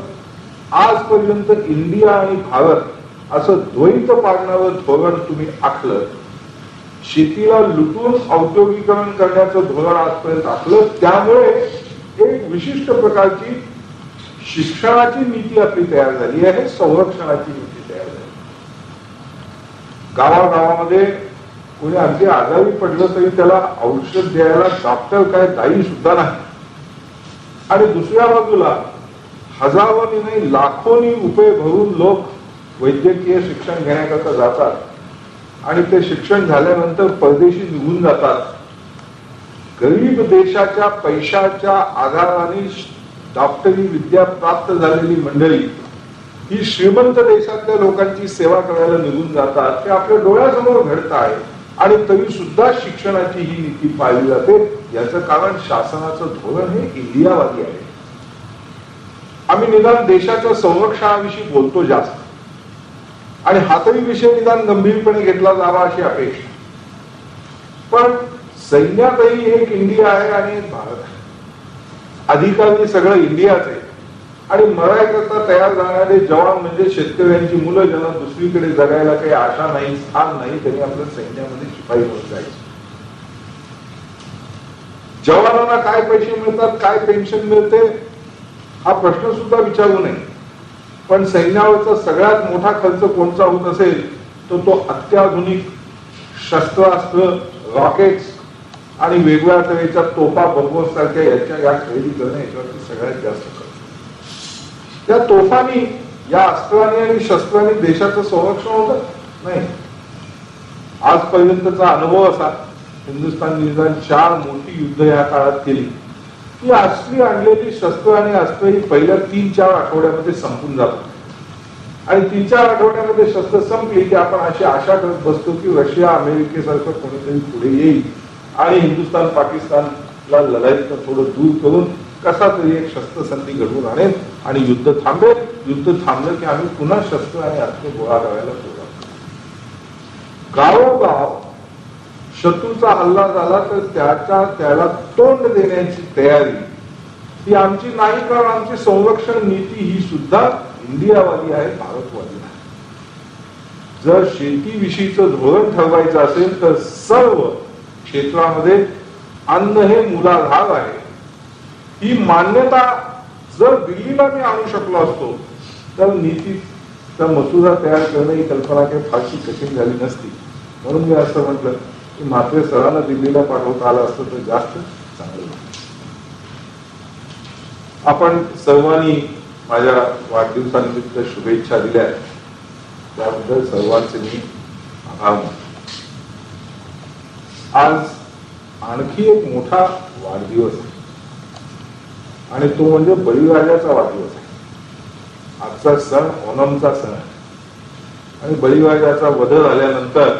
आजपर्यंत इंडिया आणि भारत असं द्वैत पाडणारं धोरण तुम्ही आखलं, शेतीला लुटून औद्योगिकरण करण्याचं धोरण आजपर्यंत आखलं, त्यामुळे एक विशिष्ट प्रकारची शिक्षणाची नीती आपली तयार झाली आहे, संरक्षणाची नीती तयार झाली. गावागावामध्ये कोणी अगदी आजारी पडलं तरी त्याला औषध द्यायला डॉक्टर काय दाई सुद्धा नाही. आणि दुसऱ्या बाजूला हजारोनी नाही लाखोनी रुपये भरून लोक वैद्यकीय शिक्षण घेण्याकरता जातात आणि ते शिक्षण झाल्यानंतर परदेशी निघून जातात. गरीब देशाच्या पैशाच्या आधाराने डॉक्टरी विद्या प्राप्त झालेली मंडळी ही श्रीमंत देशातल्या लोकांची सेवा करायला निघून जातात. ते आपल्या डोळ्यासमोर घडत आहे आणि तरी सुद्धा शिक्षणाची ही नीती पाळली जाते. याचं कारण शासनाचं धोरण हे इंडियावादी आहे. आम्ही निदान देशाच्या संरक्षणाविषयी बोलतो जास्त आणि हातही विषय निदान गंभीरपणे घेतला जावा अशी अपेक्षा. पण सैन्यातही एक इंडिया आहे आणि एक भारत आहे. अधिकारी सगळं इंडियाच आहे आणि मरायकरता तयार झाणारे जवान म्हणजे शेतकऱ्यांची मुलं ज्यांना दुसरीकडे जगायला काही आशा नाही स्थान नाही त्यांनी आपल्या सैन्यामध्ये शिपाई होत जायचे. जवानांना काय पैसे मिळतात काय पेन्शन मिळते हा प्रश्न सुद्धा विचारू नये. पण सैन्यावरचा सगळ्यात मोठा खर्च कोणता होत असेल तर तो अत्याधुनिक शस्त्रास्त्र रॉकेट्स आणि वेगवेगळ्या तऱ्हेच्या तोफा बंबोस सारख्या या खरेदी करणं याच्यावरती सगळ्यात जास्त खर्च. त्या तोफांनी या अस्त्रांनी आणि शस्त्रांनी देशाचं संरक्षण होतं नाही. आजपर्यंतचा अनुभव असा हिंदुस्थान निदान 4 मोठी युद्ध या काळात केली की असली आणलेली शस्त्र आणि अस्त्र ही पहिल्या 3-4 आठवड्यामध्ये संपून जातात आणि 3-4 आठवड्यामध्ये शस्त्र संपली की आपण अशी आशा करत बसतो की रशिया अमेरिकेसारखं कोणीतरी पुढे येईल आणि हिंदुस्थान पाकिस्तानला लढाईतनं थोडं दूर करून कसा तरी एक शस्त्रसंधी घडवून आणेल आणि युद्ध थांबेल. युद्ध थांबलं की आम्ही पुन्हा शस्त्र आणि अस्त्र गोळा करायला सुरुवात करू. गावोगाव शत्रूचा हल्ला झाला तर त्याला तोंड देण्याची तयारी ही आमची नाही, कारण आमची संरक्षण नीती ही सुद्धा इंडियावादी आहे, भारतवादी आहे. जर शेतीविषयीचं धोरण ठरवायचं असेल तर सर्व क्षेत्रामध्ये अन्न हे मूलाधार आहे ही मान्यता जर दिल्लीला मी आणू शकलो असतो तर नीतीचा मसुदा तयार करणं ही कल्पना काही फारशी कठीण झाली नसती. म्हणून मी असं म्हटलं की म्हात्रे सरांना दिल्लीला पाठवता आलं असतं तर जास्त चांगलं. आपण सर्वांनी माझ्या वाढदिवसानिमित्त शुभेच्छा दिल्या त्याबद्दल सर्वांचे मी आभार मानतो. आज आणखी एक मोठा वाढदिवस आहे आणि तो म्हणजे बळीराजाचा वाढदिवस आहे. आजचा सण ओणमचा सण आहे आणि बळीराजाचा वध झाल्यानंतर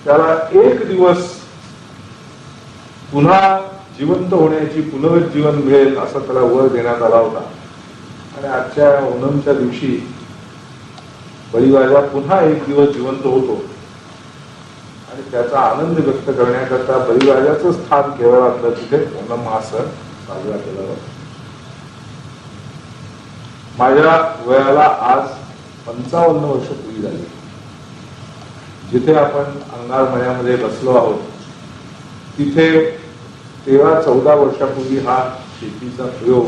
त्याला 1 दिवस पुन्हा जिवंत होण्याची पुनरुज्जीवन मिळेल असा त्याला वर देण्यात आला होता आणि आजच्या ओणमच्या दिवशी बळीराजा पुन्हा 1 दिवस जिवंत होतो आणि त्याचा आनंद व्यक्त करण्याकरता बळीराजाचं स्थान केरळातलं तिथे ओणम हा सण साजरा केला जातो. माझ्या वयाला आज 55 वर्ष पूर्वी झाली. जिथे आपण अंगारमळ्यामध्ये बसलो आहोत तिथे 13-14 वर्षापूर्वी हा शेतीचा प्रयोग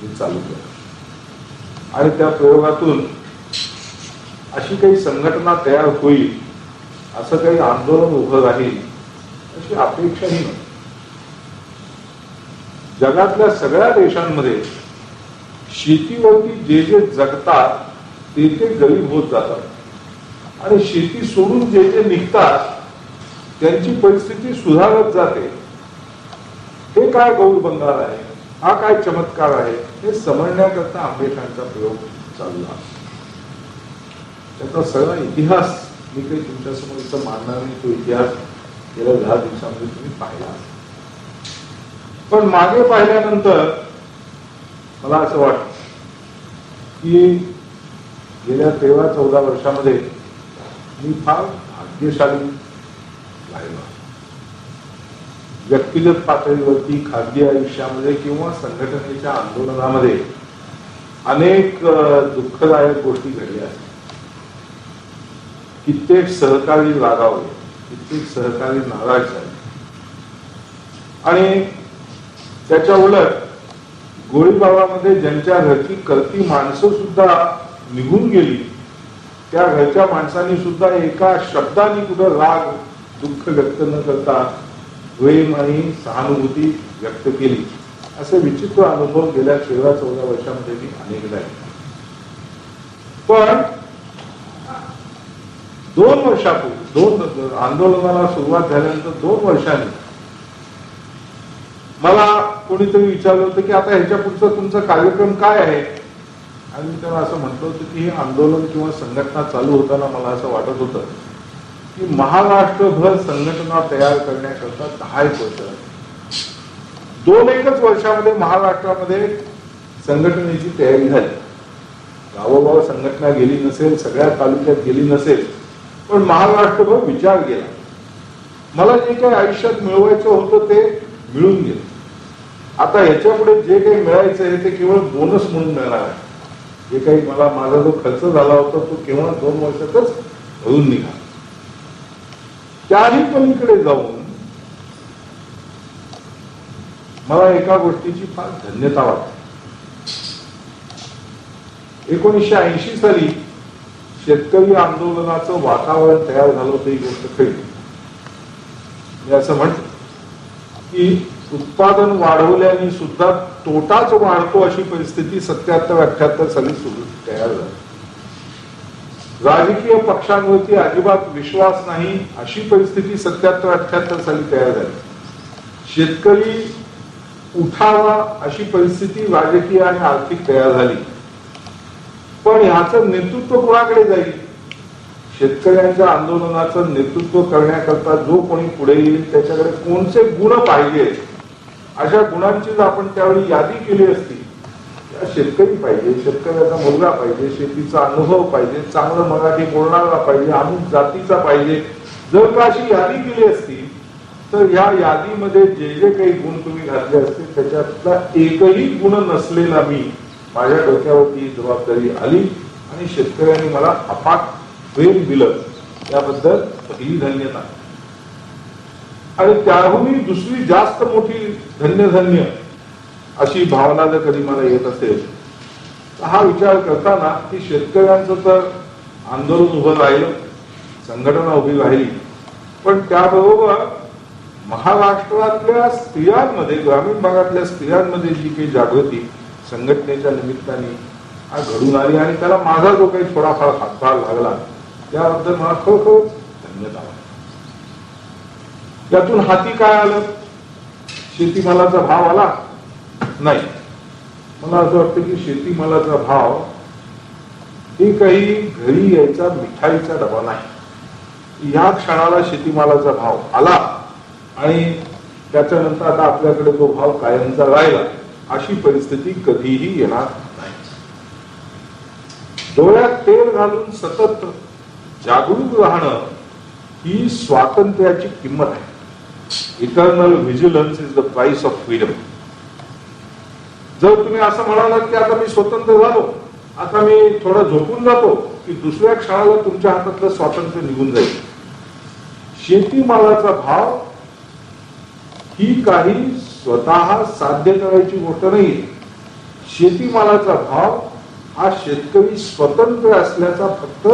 मी चालू केला आणि त्या प्रयोगातून अशी काही संघटना तयार होईल असं काही आंदोलन उभं राहील अशी अपेक्षाही नव्हती. जगातल्या सगळ्या देशांमध्ये शेतीवरती जे जे जगतात ते ते गरीब होत जातात आणि शेती सोडून जे जे निघतात त्यांची परिस्थिती सुधारत जाते. हे काय गौरबंगाल आहे, हा काय चमत्कार आहे हे समजण्याकरता आंबेडकरांचा प्रयोग चालू आहे. त्याचा सगळा इतिहास मी काही तुमच्यासमोर इथं मांडणार नाही. तो इतिहास गेल्या 10 दिवसांमध्ये तुम्ही पाहिला. पण मागे पाहिल्यानंतर मला असं वाटतं की गेल्या 13-14 वर्षामध्ये मी फार भाग्यशाली राहिलो. व्यक्तिगत पातळीवरती खाजगी आयुष्यामध्ये किंवा संघटनेच्या आंदोलनामध्ये अनेक दुःखदायक गोष्टी घडल्या आहेत. कित्येक सहकारी रागावले, कित्येक सहकारी नाराज झाले आणि त्याच्या उलट गोळीबारामध्ये ज्यांच्या घरची करती माणसं सुद्धा निघून गेली त्या घरच्या माणसांनी सुद्धा एका शब्दाने कुठं राग दुःख व्यक्त न करता प्रेम आणि सहानुभूती व्यक्त केली. असे विचित्र अनुभव गेल्या 13-14 वर्षामध्ये मी अनेकदा घेतले. पण 2 वर्षापूर्वी आंदोलनाला सुरुवात झाल्यानंतर 2 वर्षांनी मला कोणीतरी विचारलं होतं की आता ह्याच्या पुढचा तुमचा कार्यक्रम काय आहे. आणि मी त्यांना असं म्हटलं होतं की हे आंदोलन किंवा संघटना चालू होताना मला असं वाटत होतं की महाराष्ट्रभर संघटना तयार करण्याकरता 10 वर्ष 2-1 वर्षामध्ये महाराष्ट्रामध्ये संघटनेची तयारी झाली. गावोगाव संघटना गेली नसेल, सगळ्या तालुक्यात गेली नसेल, पण महाराष्ट्रभर विचार गेला. मला जे काही आयुष्यात मिळवायचं होतं ते मिळून गेलं. आता ह्याच्या पुढे जे काही मिळायचं आहे ते केवळ बोनस म्हणून मिळणार आहे. जे काही माझा जो खर्च झाला होता तो केवळ 2 वर्षातच भरून निघाला. त्याही पलीकडे जाऊन मला एका गोष्टीची फार धन्यता वाटते. 1980 साली शेतकरी आंदोलनाचं वातावरण तयार झालं होतं. ही गोष्ट खरी. मी असं म्हणतो की उत्पादन वाढवल्याने सुद्धा तोटाच वाढतो अशी परिस्थिती 77-78 साली सुरू तयार झाली. राजकीय पक्षांवरती अजिबात विश्वास नाही अशी परिस्थिती 77-78 साली तयार झाली. शेतकरी उठावा अशी परिस्थिती राजकीय आणि आर्थिक तयार झाली. पण ह्याचं नेतृत्व कोणाकडे जाईल? शेतकऱ्यांच्या आंदोलनाचं नेतृत्व करण्याकरता जो कोणी पुढे येईल त्याच्याकडे कोणते गुण पाहिजे अशा गुणांची जर आपण त्यावेळी यादी केली असती. शेतकरी पाहिजे, शेतकऱ्याचा मुलगा पाहिजे, शेतीचा अनुभव पाहिजे, चांगलं मराठी बोलणारा पाहिजे, अमुक जातीचा पाहिजे. जर का अशी यादी केली असती तर या यादीमध्ये जे जे काही गुण तुम्ही घातले असते त्याच्यातला एकही गुण नसलेला मी माझ्या डोक्यावरती जबाबदारी आली आणि शेतकऱ्यांनी मला अफाट प्रेम दिलं. याबद्दल पहिली धन्यता. आणि त्याहूनही दुसरी जास्त मोठी धन्य अशी भावना जर कधी मला येत असेल तर हा विचार करताना की शेतकऱ्यांचं तर आंदोलन उभं राहिलं, संघटना उभी राहिली, पण त्याबरोबर महाराष्ट्रातल्या स्त्रियांमध्ये, ग्रामीण भागातल्या स्त्रियांमध्ये जी काही जागृती संघटनेच्या निमित्ताने घडून आली आणि त्याला माझा जो काही थोडाफार हातभार लागला त्याबद्दल मला खरोखर धन्यता वाटते. यातून हाती काय आलं? शेतीमालाचा भाव आला नाही. मला असं वाटतं की शेतीमालाचा भाव हे काही घरी यायचा मिठाईचा डबा नाही. या क्षणाला शेतीमालाचा भाव आला आणि त्याच्यानंतर आता आपल्याकडे तो भाव कायमचा राहिला अशी परिस्थिती कधीही येणार नाही. डोळ्यात तेल घालून सतत जागरूक राहणं ही स्वातंत्र्याची किंमत आहे. Eternal vigilance is the price of freedom. जर तुम्ही असं म्हणालात की आता मी स्वतंत्र झालो, आता मी थोडा झोपून जातो, की दुसऱ्या क्षणाला तुमच्या हातातलं स्वातंत्र्य निघून जाईल. शेतीमालाचा भाव ही काही स्वतः साध्य करायची गोष्ट नाही. शेतीमालाचा भाव हा शेतकरी स्वतंत्र असल्याचा फक्त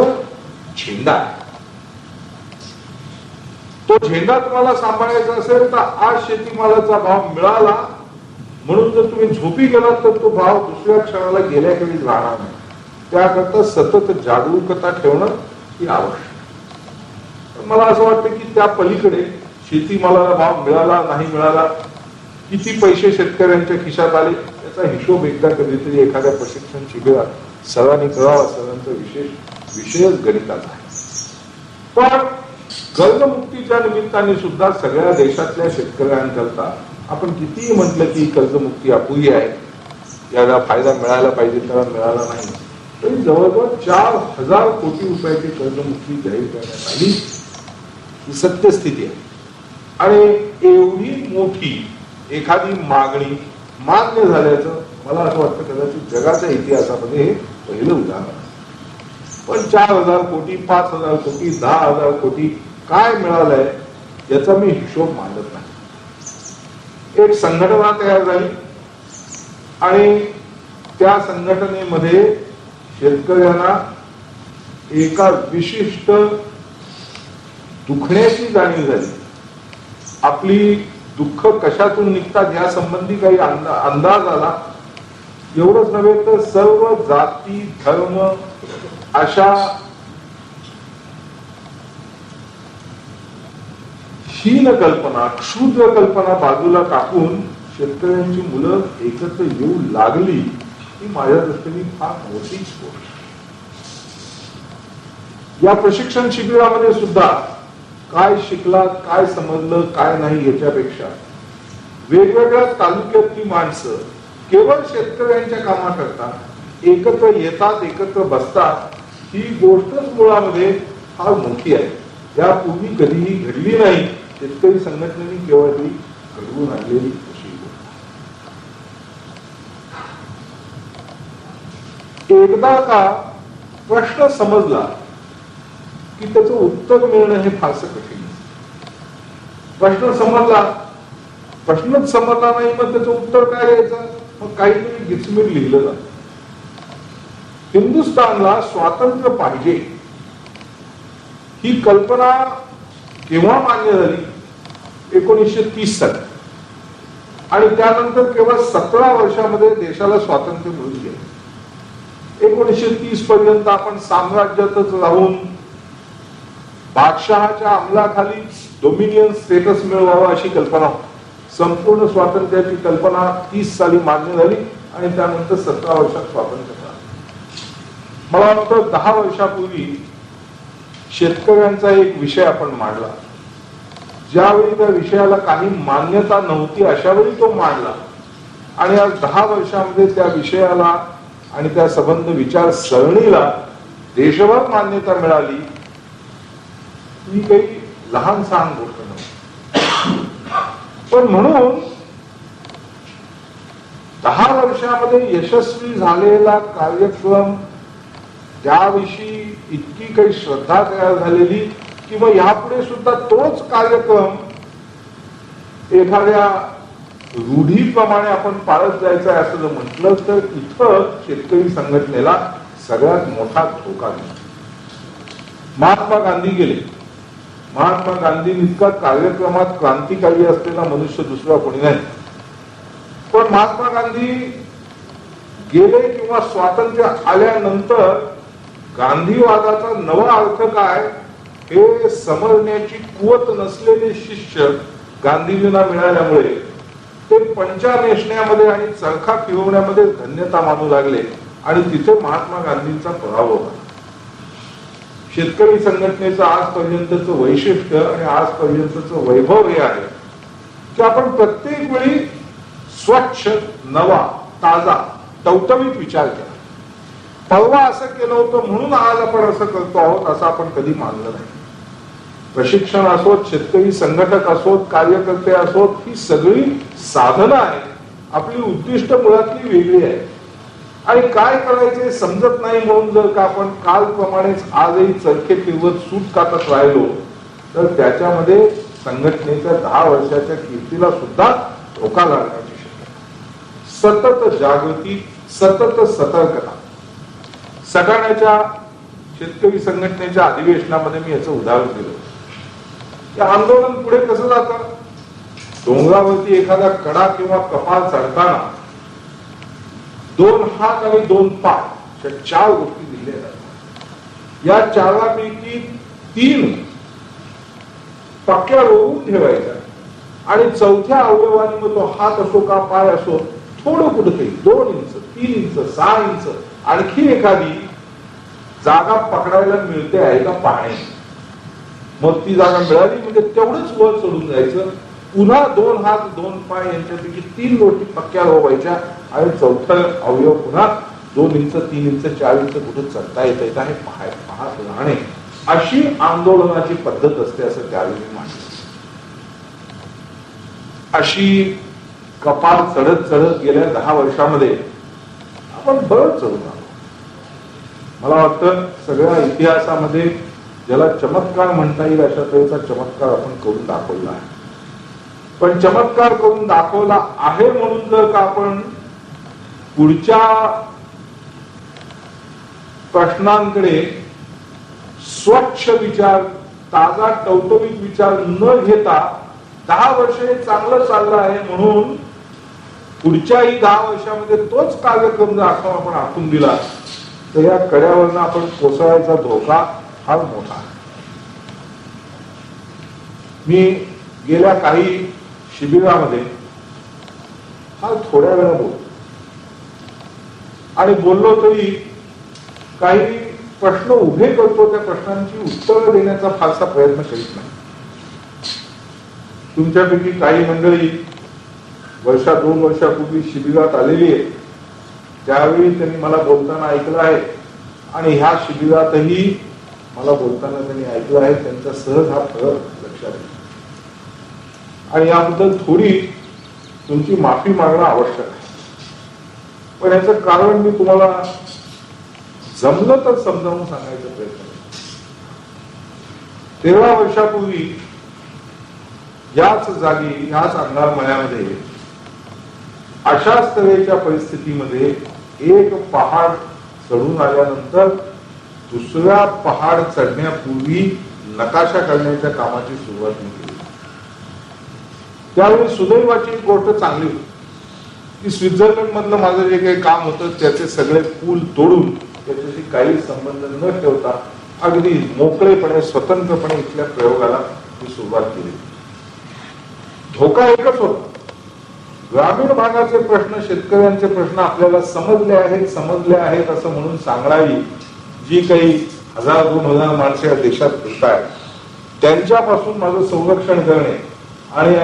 झेंडा आहे. तो झेंडा तुम्हाला सांभाळायचा असेल तर आज शेतीमालाचा भाव मिळाला म्हणून जर तुम्ही झोपी गेलात तर तो भाव दुसऱ्या क्षणाला गेल्याखेरीज राहणार नाही. त्याकरता सतत जागरूकता ठेवणं ही आवश्यक. मला असं वाटतं की त्या पलीकडे शेतीमालाला भाव मिळाला नाही मिळाला, किती पैसे शेतकऱ्यांच्या खिशात आले याचा हिशोब एकदा कधीतरी एखाद्या प्रशिक्षण शिबिरात सरांनी करावा. सरांचा विषयच गणिताचा आहे. पण कर्जमुक्तीच्या निमित्ताने सुद्धा सगळ्या देशातल्या शेतकऱ्यांकरता आपण कितीही म्हटलं की कर्जमुक्ती अपुरी आहे, याला फायदा मिळायला पाहिजे त्याला मिळाला नाही, तरी जवळजवळ 4,000 कोटी रुपयाची कर्जमुक्ती जाहीर करण्यात आली ही सत्यस्थिती आहे. आणि एवढी मोठी एखादी मागणी मान्य झाल्याचं मला असं वाटतं कदाचित जगाच्या इतिहासामध्ये हे पहिलं उदाहरण आहे. पण 4,000 कोटी, 5,000 कोटी, 10,000 कोटी काय मिळालंय याचा मी हिशोब मांडत नाही. एक संघटना तयार झाली आणि त्या संघटनेमध्ये शेतकऱ्यांना एका विशिष्ट दुखण्याची जाणीव झाली. आपली दुःख कशातून निघतात या संबंधी काही अंदाज आला. एवढंच नव्हे तर सर्व जाती धर्म अशा हीन कल्पना क्षुद्र कल्पना बाजूला टाकून शेतकऱ्यांची मुलं एकत्र येऊ लागली ही माझ्या दृष्टीने फार मोठीच गोष्ट. या प्रशिक्षण शिबिरामध्ये सुद्धा काय शिकलात, काय समजलं, काय नाही याच्यापेक्षा वेगवेगळ्या तालुक्यातली माणसं केवळ शेतकऱ्यांच्या कामाकरता एकत्र येतात, एकत्र बसतात, ही गोष्टच मुळामध्ये फार मोठी आहे. यापूर्वी कधीही घडली नाही. शेतकरी संघटनेने केवळ ती घडवून आणलेली अशी गोष्ट. एकदा का प्रश्न समजला की त्याचं उत्तर मिळणं हे फारसं कठीण. प्रश्न समजला, प्रश्नच समजला नाही, मग त्याचं उत्तर काय द्यायचं? मग काहीतरी गिचमीर लिहिलं जातं. हिंदुस्थानला स्वातंत्र्य पाहिजे ही कल्पना केव्हा मान्य झाली? 1930 साली. आणि त्यानंतर केवळ 17 वर्षामध्ये देशाला स्वातंत्र्य मिळून गेलं. 1930 पर्यंत आपण साम्राज्यातच राहून बादशहाच्या अंमलाखाली डोमिनियन स्टेटस मिळवावं अशी कल्पना होती. संपूर्ण स्वातंत्र्याची कल्पना 30 साली मान्य झाली आणि त्यानंतर 17 वर्षात स्वातंत्र्य मिळालं. मला वाटतं 10 वर्षापूर्वी शेतकऱ्यांचा एक विषय आपण मांडला. ज्यावेळी त्या विषयाला काही मान्यता नव्हती अशावेळी तो मांडला आणि आज 10 वर्षांमध्ये त्या विषयाला आणि त्या संबंध विचारसरणीला देशभर मान्यता मिळाली. ही काही लहान सहान गोष्ट नव्हती. पण म्हणून 10 वर्षामध्ये यशस्वी झालेला कार्यक्रम, त्याविषयी इतकी काही श्रद्धा तयार झालेली की मग यापुढे सुद्धा तोच कार्यक्रम एखाद्या रूढीप्रमाणे आपण पाळत जायचा आहे असं जर म्हटलं तर इथं शेतकरी संघटनेला सगळ्यात मोठा धोका दिसतो. महात्मा गांधी गेले. महात्मा गांधी इतका कार्यक्रमात क्रांतिकारी असलेला मनुष्य दुसरा कोणी नाही. पण महात्मा गांधी गेले किंवा स्वातंत्र्य आल्यानंतर गांधीवादाचा नवा अर्थ काय हे समजण्याची कुवत नसलेले शिष्य गांधीजींना मिळाल्यामुळे ते पंचा नेसण्यामध्ये आणि चरखा फिरवण्यामध्ये धन्यता मानू लागले आणि तिथे महात्मा गांधींचा पराभव झाला. शेतकरी संघटनेचं आजपर्यंतच वैशिष्ट्य आणि आजपर्यंतच वैभव हे आहे की आपण प्रत्येक वेळी स्वच्छ, नवा, ताजा, टवटवीत विचार केला. परवा असं केलं होतं म्हणून आज आपण असं करतो आहोत असं आपण कधी मानलं नाही. प्रशिक्षण असोत, शेतकरी संघटक असोत, कार्यकर्ते असोत, ही सगळी साधनं आहेत. आपली उद्दिष्ट मुळातली वेगळी आहे आणि काय करायचे समजत नाही म्हणून जर का आपण कालप्रमाणेच आजही चरखे फिरवत सूत कातत राहिलो तर त्याच्यामध्ये संघटनेच्या 10 वर्षाच्या कीर्तीला सुद्धा धोका लागण्याची शक्यता. सतत जागृती, सतत सतर्कता. सगळ्याच्या शेतकरी संघटनेच्या अधिवेशनामध्ये मी याचं उदाहरण दिलं. आंदोलन पुढे कसं जातं? डोंगरावरती एखादा कडा किंवा कपाल चढताना 2 हात आणि 2 पाय अशा 4 गोष्टी दिल्या जातात. या 4पैकी 3 पक्क्या रोवून ठेवायच्या आणि 4थ्या अवयवाने मग तो हात असो का पाय असो थोडं कुठेतरी 2 इंच, 3 इंच, 6 इंच आणखी एखादी जागा पकडायला मिळते आहे का पाहणे. मग ती जागा मिळाली म्हणजे तेवढंच वर चढून जायचं. पुन्हा 2 हात 2 पाय यांच्यापैकी 3 गोष्टी पक्क्या रोवायच्या आणि 4थं अवयव पुन्हा 2 इंच, 3 इंच, 4 इंच कुठं चढता येत आहे पाहत राहणे. अशी आंदोलनाची पद्धत असते असं त्यावेळी मांडलं. अशी कपाल चढत चढत गेल्या 10 वर्षामध्ये आपण बरंच चढून आलो. मला वाटतं सगळ्या इतिहासामध्ये ज्याला चमत्कार म्हणता येईल अशा तऱ्हेचा चमत्कार आपण करून दाखवला आहे. पण चमत्कार करून दाखवला आहे म्हणून जर का आपण पुढच्या प्रश्नांकडे स्वच्छ विचार, ताजा टवटवीत विचार न घेता 10 वर्ष हे चांगलं चाललं आहे म्हणून पुढच्याही 10 वर्षामध्ये तोच कार्यक्रम जर आपण आखून दिला तर या कड्यावरनं आपण कोसळायचा धोका फार मोठा आहे. मी गेल्या काही शिबिरामध्ये फार थोड्या वेळा बोलतो आणि बोललो तरी काही प्रश्न उभे करतो, त्या प्रश्नांची उत्तरं देण्याचा फारसा प्रयत्न करीत नाही. तुमच्यापैकी काही मंडळी 2 वर्षापूर्वी शिबिरात आलेली आहे, त्यावेळी त्यांनी मला बोलताना ऐकलं आहे आणि ह्या शिबिरातही मला बोलताना त्यांनी ऐकलं आहे. त्यांचा सहज हा फरक लक्षात आहे आणि याबद्दल थोडी तुमची माफी मागणं आवश्यक आहे. पण याचं कारण मी तुम्हाला जमलं तर समजावून सांगायचा प्रयत्न करतो. 13 वर्षापूर्वी याच जागी, याच अंगारमळ्यामध्ये अशाच तऱ्हेच्या परिस्थितीमध्ये एक पहाड चढून आल्यानंतर दुसऱ्या पहाड चढण्यापूर्वी नकाशा करण्याच्या कामाची सुरुवात मी केली. त्यावेळी सुदैवाची एक गोष्ट चांगली होती की स्वित्झर्लंड मधलं माझं जे काही काम होतं त्याचे सगळे पूल तोडून त्याच्याशी काही संबंध न ठेवता अगदी मोकळेपणे, स्वतंत्रपणे इथल्या प्रयोगाला मी सुरुवात केली. धोका एकच होता, ग्रामीण भागाचे प्रश्न, शेतकऱ्यांचे प्रश्न आपल्याला समजले आहेत असं म्हणून सांगणारी जी काही 1000-2000 माणसे या देशात फिरतायत त्यांच्यापासून माझं संरक्षण करणे आणि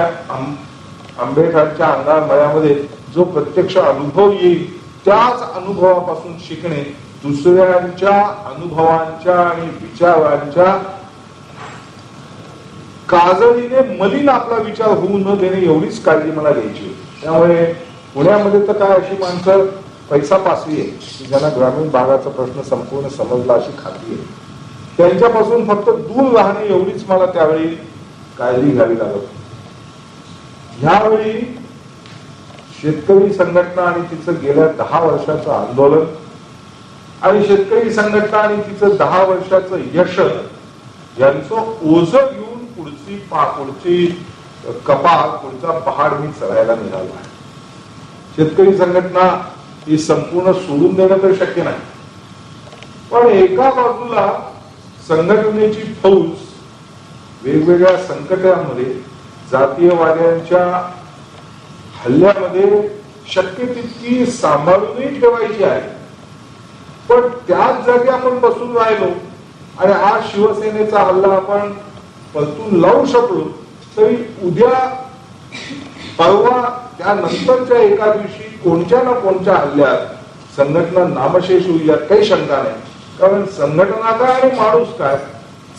आंबेठाणच्या अंगारमळ्यामध्ये जो प्रत्यक्ष अनुभव येईल त्याच अनुभवापासून शिकणे, दुसऱ्यांच्या अनुभवांच्या आणि विचारांच्या काजळीने मलिन आपला विचार होऊ न देणे एवढीच काळजी मला घ्यायची. त्यामुळे पुण्यामध्ये तर काय अशी माणसं पैसा पासवी आहे की ज्यांना ग्रामीण भागाचा प्रश्न संपूर्ण समजला अशी खात्री आहे, त्यांच्यापासून फक्त दूर राहणे एवढीच मला त्यावेळी काळजी घ्यावी लागत. ह्यावेळी शेतकरी संघटना आणि तिचं गेल्या 10 वर्षाचं आंदोलन आणि शेतकरी संघटना आणि तिचं 10 वर्षाचं यश यांचं ओझं घेऊन पुढची कपाळ, पुढचा पहाड मी चढायला निघालो आहे. शेतकरी संघटना ही संपूर्ण सोडून देणं तर शक्य नाही, पण एका बाजूला संघटनेची फौज वेगवेगळ्या संकटांमध्ये, जातीयवाद्यांच्या हल्ल्यामध्ये शक्य तितकी सांभाळूनही ठेवायची आहे. पण त्याच जागी आपण बसून राहिलो आणि आज शिवसेनेचा हल्ला आपण परतून लावू शकलो तरी उद्या, परवा, त्यानंतरच्या एका दिवशी कोणत्या ना कोणत्या हल्ल्यात संघटना नामशेष होईल यात काही शंका नाही. कारण संघटना काय आणि माणूस काय,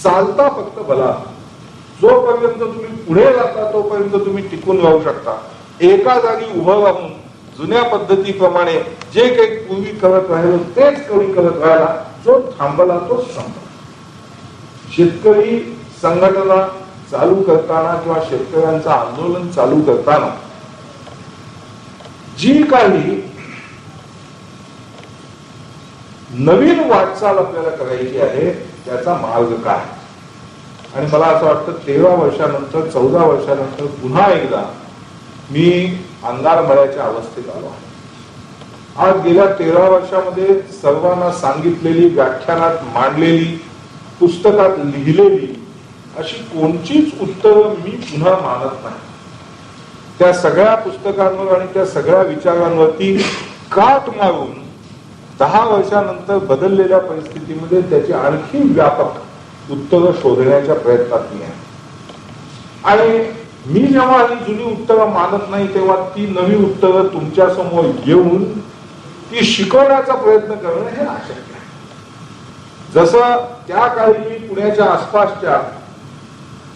चालता फक्त भला. जोपर्यंत तुम्ही पुढे जाता तोपर्यंत तुम्ही टिकून राहू शकता. एका जागी उभं राहून जुन्या पद्धतीप्रमाणे जे काही पूर्वी करत राहिलो तेच करत राहिला, जो थांबला तो संपला. शेतकरी संघटना चालू करताना किंवा शेतकऱ्यांचं आंदोलन चालू करताना जी काही नवीन वाटचाल आपल्याला करायची आहे त्याचा मार्ग काय, आणि मला असं वाटतं 13 वर्षानंतर 14 वर्षानंतर पुन्हा एकदा मी अंगारमळ्याच्या अवस्थेत आलो आहे. आज गेल्या 13 वर्षामध्ये सर्वांना सांगितलेली, व्याख्यानात मांडलेली, पुस्तकात लिहिलेली अशी कोणतीच उत्तरं मी पुन्हा मानत नाही. त्या सगळ्या पुस्तकांवर आणि त्या सगळ्या विचारांवरती काट मारून 10 वर्षानंतर बदललेल्या परिस्थितीमध्ये त्याची आणखी व्यापक उत्तरं शोधण्याच्या प्रयत्नात मी आहे. आणि मी जेव्हा ही जुनी उत्तरं मानत नाही तेव्हा ती नवी उत्तरं तुमच्या समोर येऊन ती शिकवण्याचा प्रयत्न करणं हे अशक्य आहे. जसं त्या काळी मी पुण्याच्या आसपासच्या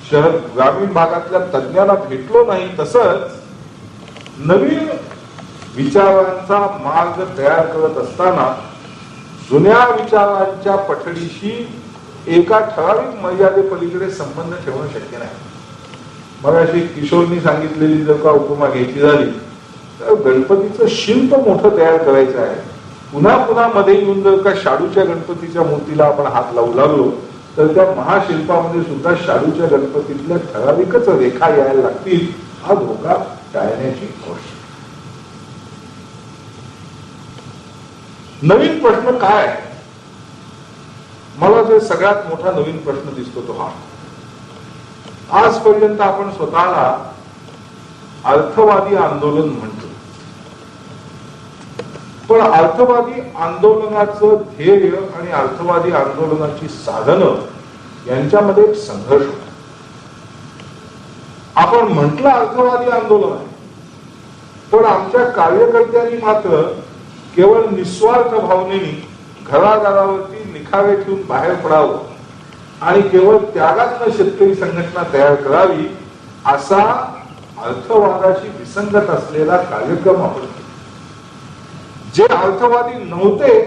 शहर ग्रामीण भागातल्या तज्ञांना भेटलो नाही, तसंच नवीन विचारांचा मार्ग तयार करत असताना जुन्या विचारांच्या पठडीशी एका ठराविक मर्यादेपलीकडे संबंध ठेवणं शक्य नाही. मला अशी किशोरनी सांगितलेली जर का उपमा घ्यायची झाली तर गणपतीचं शिल्प मोठं तयार करायचं आहे. पुन्हा पुन्हा मध्ये येऊन जर का शाडूच्या गणपतीच्या मूर्तीला आपण हात लावू लागलो तर त्या महाशिल्पामध्ये सुद्धा शाडूच्या गणपतीतल्या ठराविकच रेखा यायला लागतील. हा धोका टाळण्याची आवश्यकता. नवीन प्रश्न काय आहे? मला जो सगळ्यात मोठा नवीन प्रश्न दिसतो तो हा. आजपर्यंत आपण स्वतःला अर्थवादी आंदोलन म्हणतो, पण अर्थवादी आंदोलनाचं ध्येय आणि अर्थवादी आंदोलनाची साधनं यांच्यामध्ये एक संघर्ष होता. आपण म्हटलं अर्थवादी आंदोलन आहे, पण आमच्या कार्यकर्त्यांनी मात्र केवळ निस्वार्थ भावनेने घरादारावरती निखावे ठेवून बाहेर पडावं आणि केवळ त्यागातनं शेतकरी संघटना तयार करावी असा अर्थवादाशी विसंगत असलेला कार्यक्रम आपण केला. जे अर्थवादी नव्हते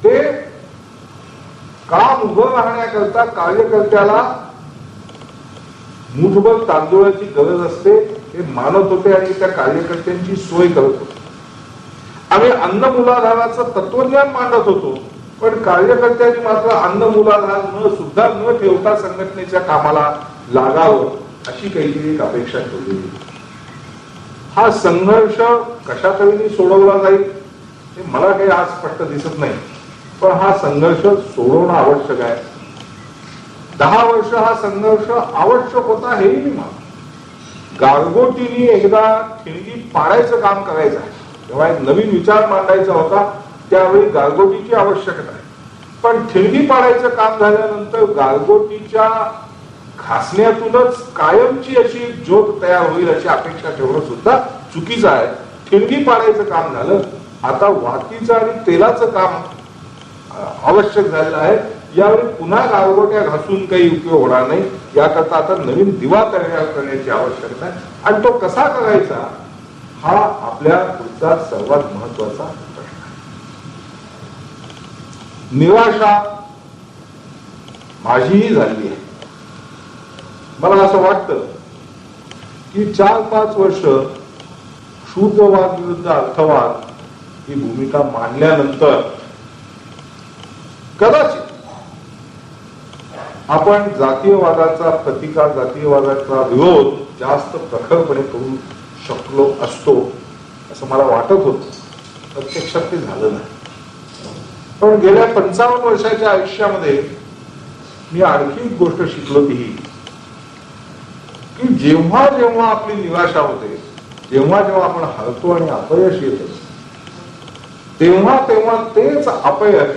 ते काम उभं राहण्याकरता कार्यकर्त्याला मुठभर तांदूळाची गरज असते हे मानत होते आणि त्या कार्यकर्त्यांची सोय करत होते. आम्ही अन्न मुलाधाराचं तत्वज्ञान मांडत होतो, पण कार्यकर्त्यांनी मात्र अन्न मुलाधार सुद्धा न ठेवता संघटनेच्या कामाला लागावं अशी काहीतरी एक अपेक्षा ठेवलेली. हा संघर्ष कशा तऱ्हेने सोडवला जाईल हे मला काही आज स्पष्ट दिसत नाही, पण हा संघर्ष सोडवणं आवश्यक आहे. 10 वर्ष हा संघर्ष आवश्यक होता हेही मी मानतो. गारगोटीने एकदा ठिणगी पाडायचं काम करायचं आहे. जेव्हा एक नवीन विचार मांडायचा होता त्यावेळी गारगोटीची आवश्यकता आहे, पण ठिणगी पाडायचं काम झाल्यानंतर गारगोटीच्या घासण्यातूनच कायमची अशी ज्योत तयार होईल अशी अपेक्षा ठेवणं सुद्धा चुकीचं आहे. ठिणगी पाडायचं काम झालं, आता वातीचं आणि तेलाचं काम आवश्यक झालेलं आहे. यावेळी पुन्हा गारगोट्या घासून काही उपयोग होणार नाही. याकरता आता नवीन दिवा तयार करण्याची आवश्यकता आहे आणि तो कसा करायचा हा आपल्या पुढचा सर्वात महत्वाचा प्रश्न आहे. निराशा माझीही झाली आहे. मला असं वाटतं की 4-5 वर्ष शूद्रवाद विरुद्ध अर्थवाद ही भूमिका मांडल्यानंतर कदाचित आपण जातीयवादाचा प्रतिकार, जातीयवादाचा विरोध जास्त प्रखरपणे करू शकलो असतो असं मला वाटत होतं. प्रत्यक्षात ते झालं नाही. पण गेल्या 55 वर्षाच्या आयुष्यामध्ये मी आणखी एक गोष्ट शिकलो ती की जेव्हा जेव्हा आपली निराशा होते, जेव्हा जेव्हा आपण हरतो आणि अपयश येतं, तेव्हा तेव्हा तेच अपयश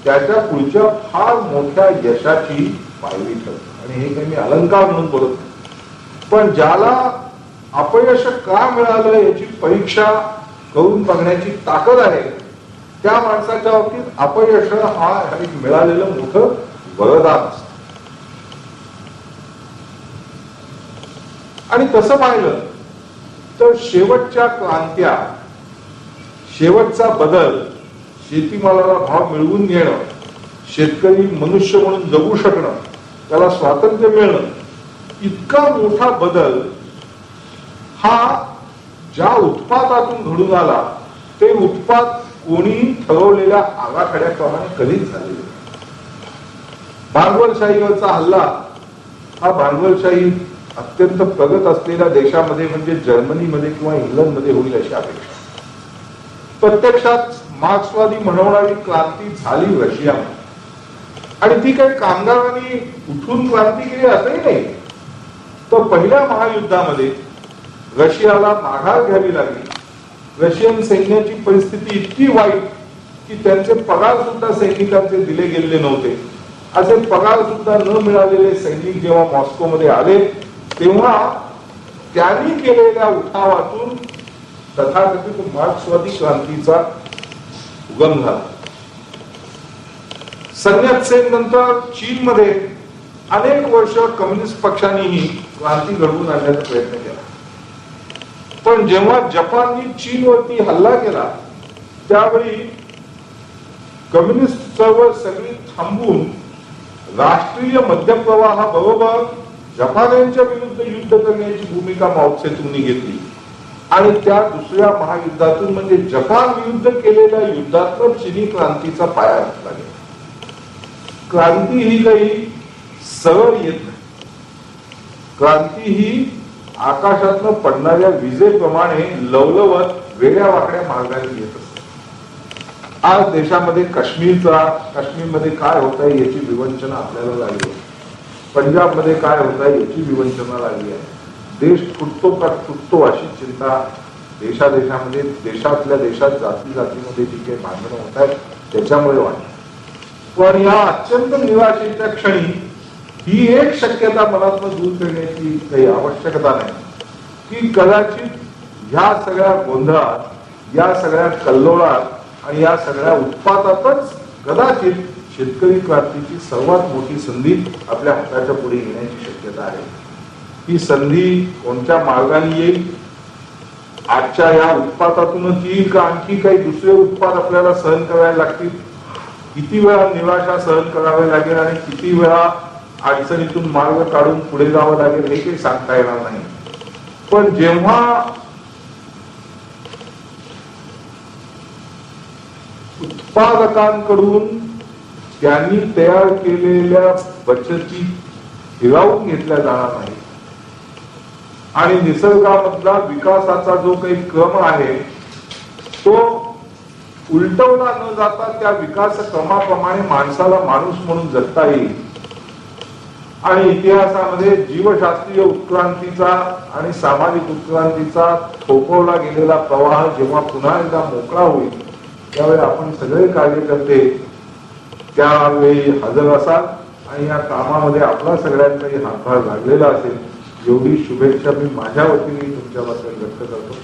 त्याच्या पुढच्या फार मोठ्या यशाची पायरी ठरतं. आणि हे काही मी अलंकार म्हणून बोलत नाही, पण ज्याला अपयश का मिळालं याची परीक्षा करून बघण्याची ताकद आहे त्या माणसाच्या बाबतीत अपयश हा एक मिळालेलं मोठं वरदान असतं. आणि तसं पाहिलं तर शेवटच्या क्रांत्या, शेवटचा बदल, शेतीमालाला भाव मिळवून घेणं, शेतकरी मनुष्य म्हणून जगू शकणं, त्याला स्वातंत्र्य मिळणं, इतका मोठा बदल हा ज्या उत्पादातून घडून आला ते उत्पाद कोणीही ठरवलेल्या आराखड्याप्रमाणे कधीच झालेले. भांडवलशाहीवरचा हल्ला हा भांडवलशाही अत्यंत प्रगत असलेल्या देशामध्ये म्हणजे जर्मनीमध्ये किंवा इंग्लंडमध्ये होईल अशी अपेक्षा. प्रत्यक्षात मार्क्सवादी म्हणवणारी क्रांती झाली रशियामध्ये आणि ती काही कामगारांनी उठून क्रांती केली असंही नाही. तर पहिल्या महायुद्धामध्ये रशियाला माघार घ्यावी लागली. रशियन सैन्याची परिस्थिती इतकी वाईट की त्यांचे पगार सुद्धा सैनिकांचे दिले गेलेले नव्हते. असे पगार सुद्धा न मिळालेले सैनिक जेव्हा मॉस्कोमध्ये आले तेव्हा त्यांनी केलेल्या उठावातून तथाकथित मार्क्सवादी क्रांतीचा उगम झाला. सन्यात सेन नंतर चीनमध्ये अनेक वर्ष कम्युनिस्ट पक्षानेही क्रांती घडवून आणण्याचा प्रयत्न केला, पण जेव्हा जपानने चीनवरती हल्ला केला त्यावेळी कम्युनिस्ट चळवळ सगळी थांबून राष्ट्रीय मध्यप्रवाहाबरोबर जपान्यांच्या विरुद्ध युद्ध करण्याची भूमिका माओ त्से-तुंगनी घेतली आणि त्या दुसऱ्या महायुद्धातून म्हणजे जपान विरुद्ध केलेल्या युद्धातून चिनी क्रांतीचा पाया घातला गेला. क्रांती ही काही सरळ येत नाही. क्रांती ही आकाशातनं पडणाऱ्या विजेप्रमाणे लवलवत वेगळ्या वाकड्या मार्गाने येत असते. आज देशामध्ये काश्मीरमध्ये काय होत आहे याची विवंचना आपल्याला लागली आहे. पंजाबमध्ये काय होत आहे याची विवंचना लागली आहे. देश फुटतो का तुटतो अशी चिंता देशामध्ये देशातल्या देशात जातीमध्ये जी काही भांडणं होत आहेत त्याच्यामुळे वाटत. पण या अत्यंत निराशेच्या क्षणी ही एक शक्यता मनातून दूर करण्याची काही आवश्यकता नाही की कदाचित ह्या सगळ्या गोंधळात, या सगळ्या कल्लोळात आणि या सगळ्या उत्पातातच कदाचित शेतकरी क्रांतीची सर्वात मोठी संधी आपल्या हाताच्या पुढे येण्याची शक्यता आहे. ही संधी कोणत्या मार्गाने येईल, आजच्या या उत्पातातूनच येईल का आणखी काही दुसरे उत्पाद आपल्याला सहन करावे लागतील, किती वेळा निराशा सहन करावे लागेल आणि किती वेळा अडचणीतून मार्ग काढून पुढे जावं लागेल हे काही सांगता येणार नाही. पण जेव्हा उत्पादकांकडून त्यांनी तयार केलेल्या बचती हिरावून घेतल्या जाणार नाही आणि निसर्गामधला विकासाचा जो काही क्रम आहे तो उलटवला न जाता त्या विकास क्रमाप्रमाणे माणसाला माणूस म्हणून जगता येईल आणि इतिहासामध्ये जीवशास्त्रीय उत्क्रांतीचा आणि सामाजिक उत्क्रांतीचा थोपवला गेलेला प्रवाह जेव्हा पुन्हा एकदा मोकळा होईल त्यावेळी आपण सगळे कार्यकर्ते त्यावेळी हजर असाल आणि या कामामध्ये आपला सगळ्यांचाही हातभार लागलेला असेल एवढी शुभेच्छा मी माझ्या वतीने तुमच्याबद्दल व्यक्त करतो.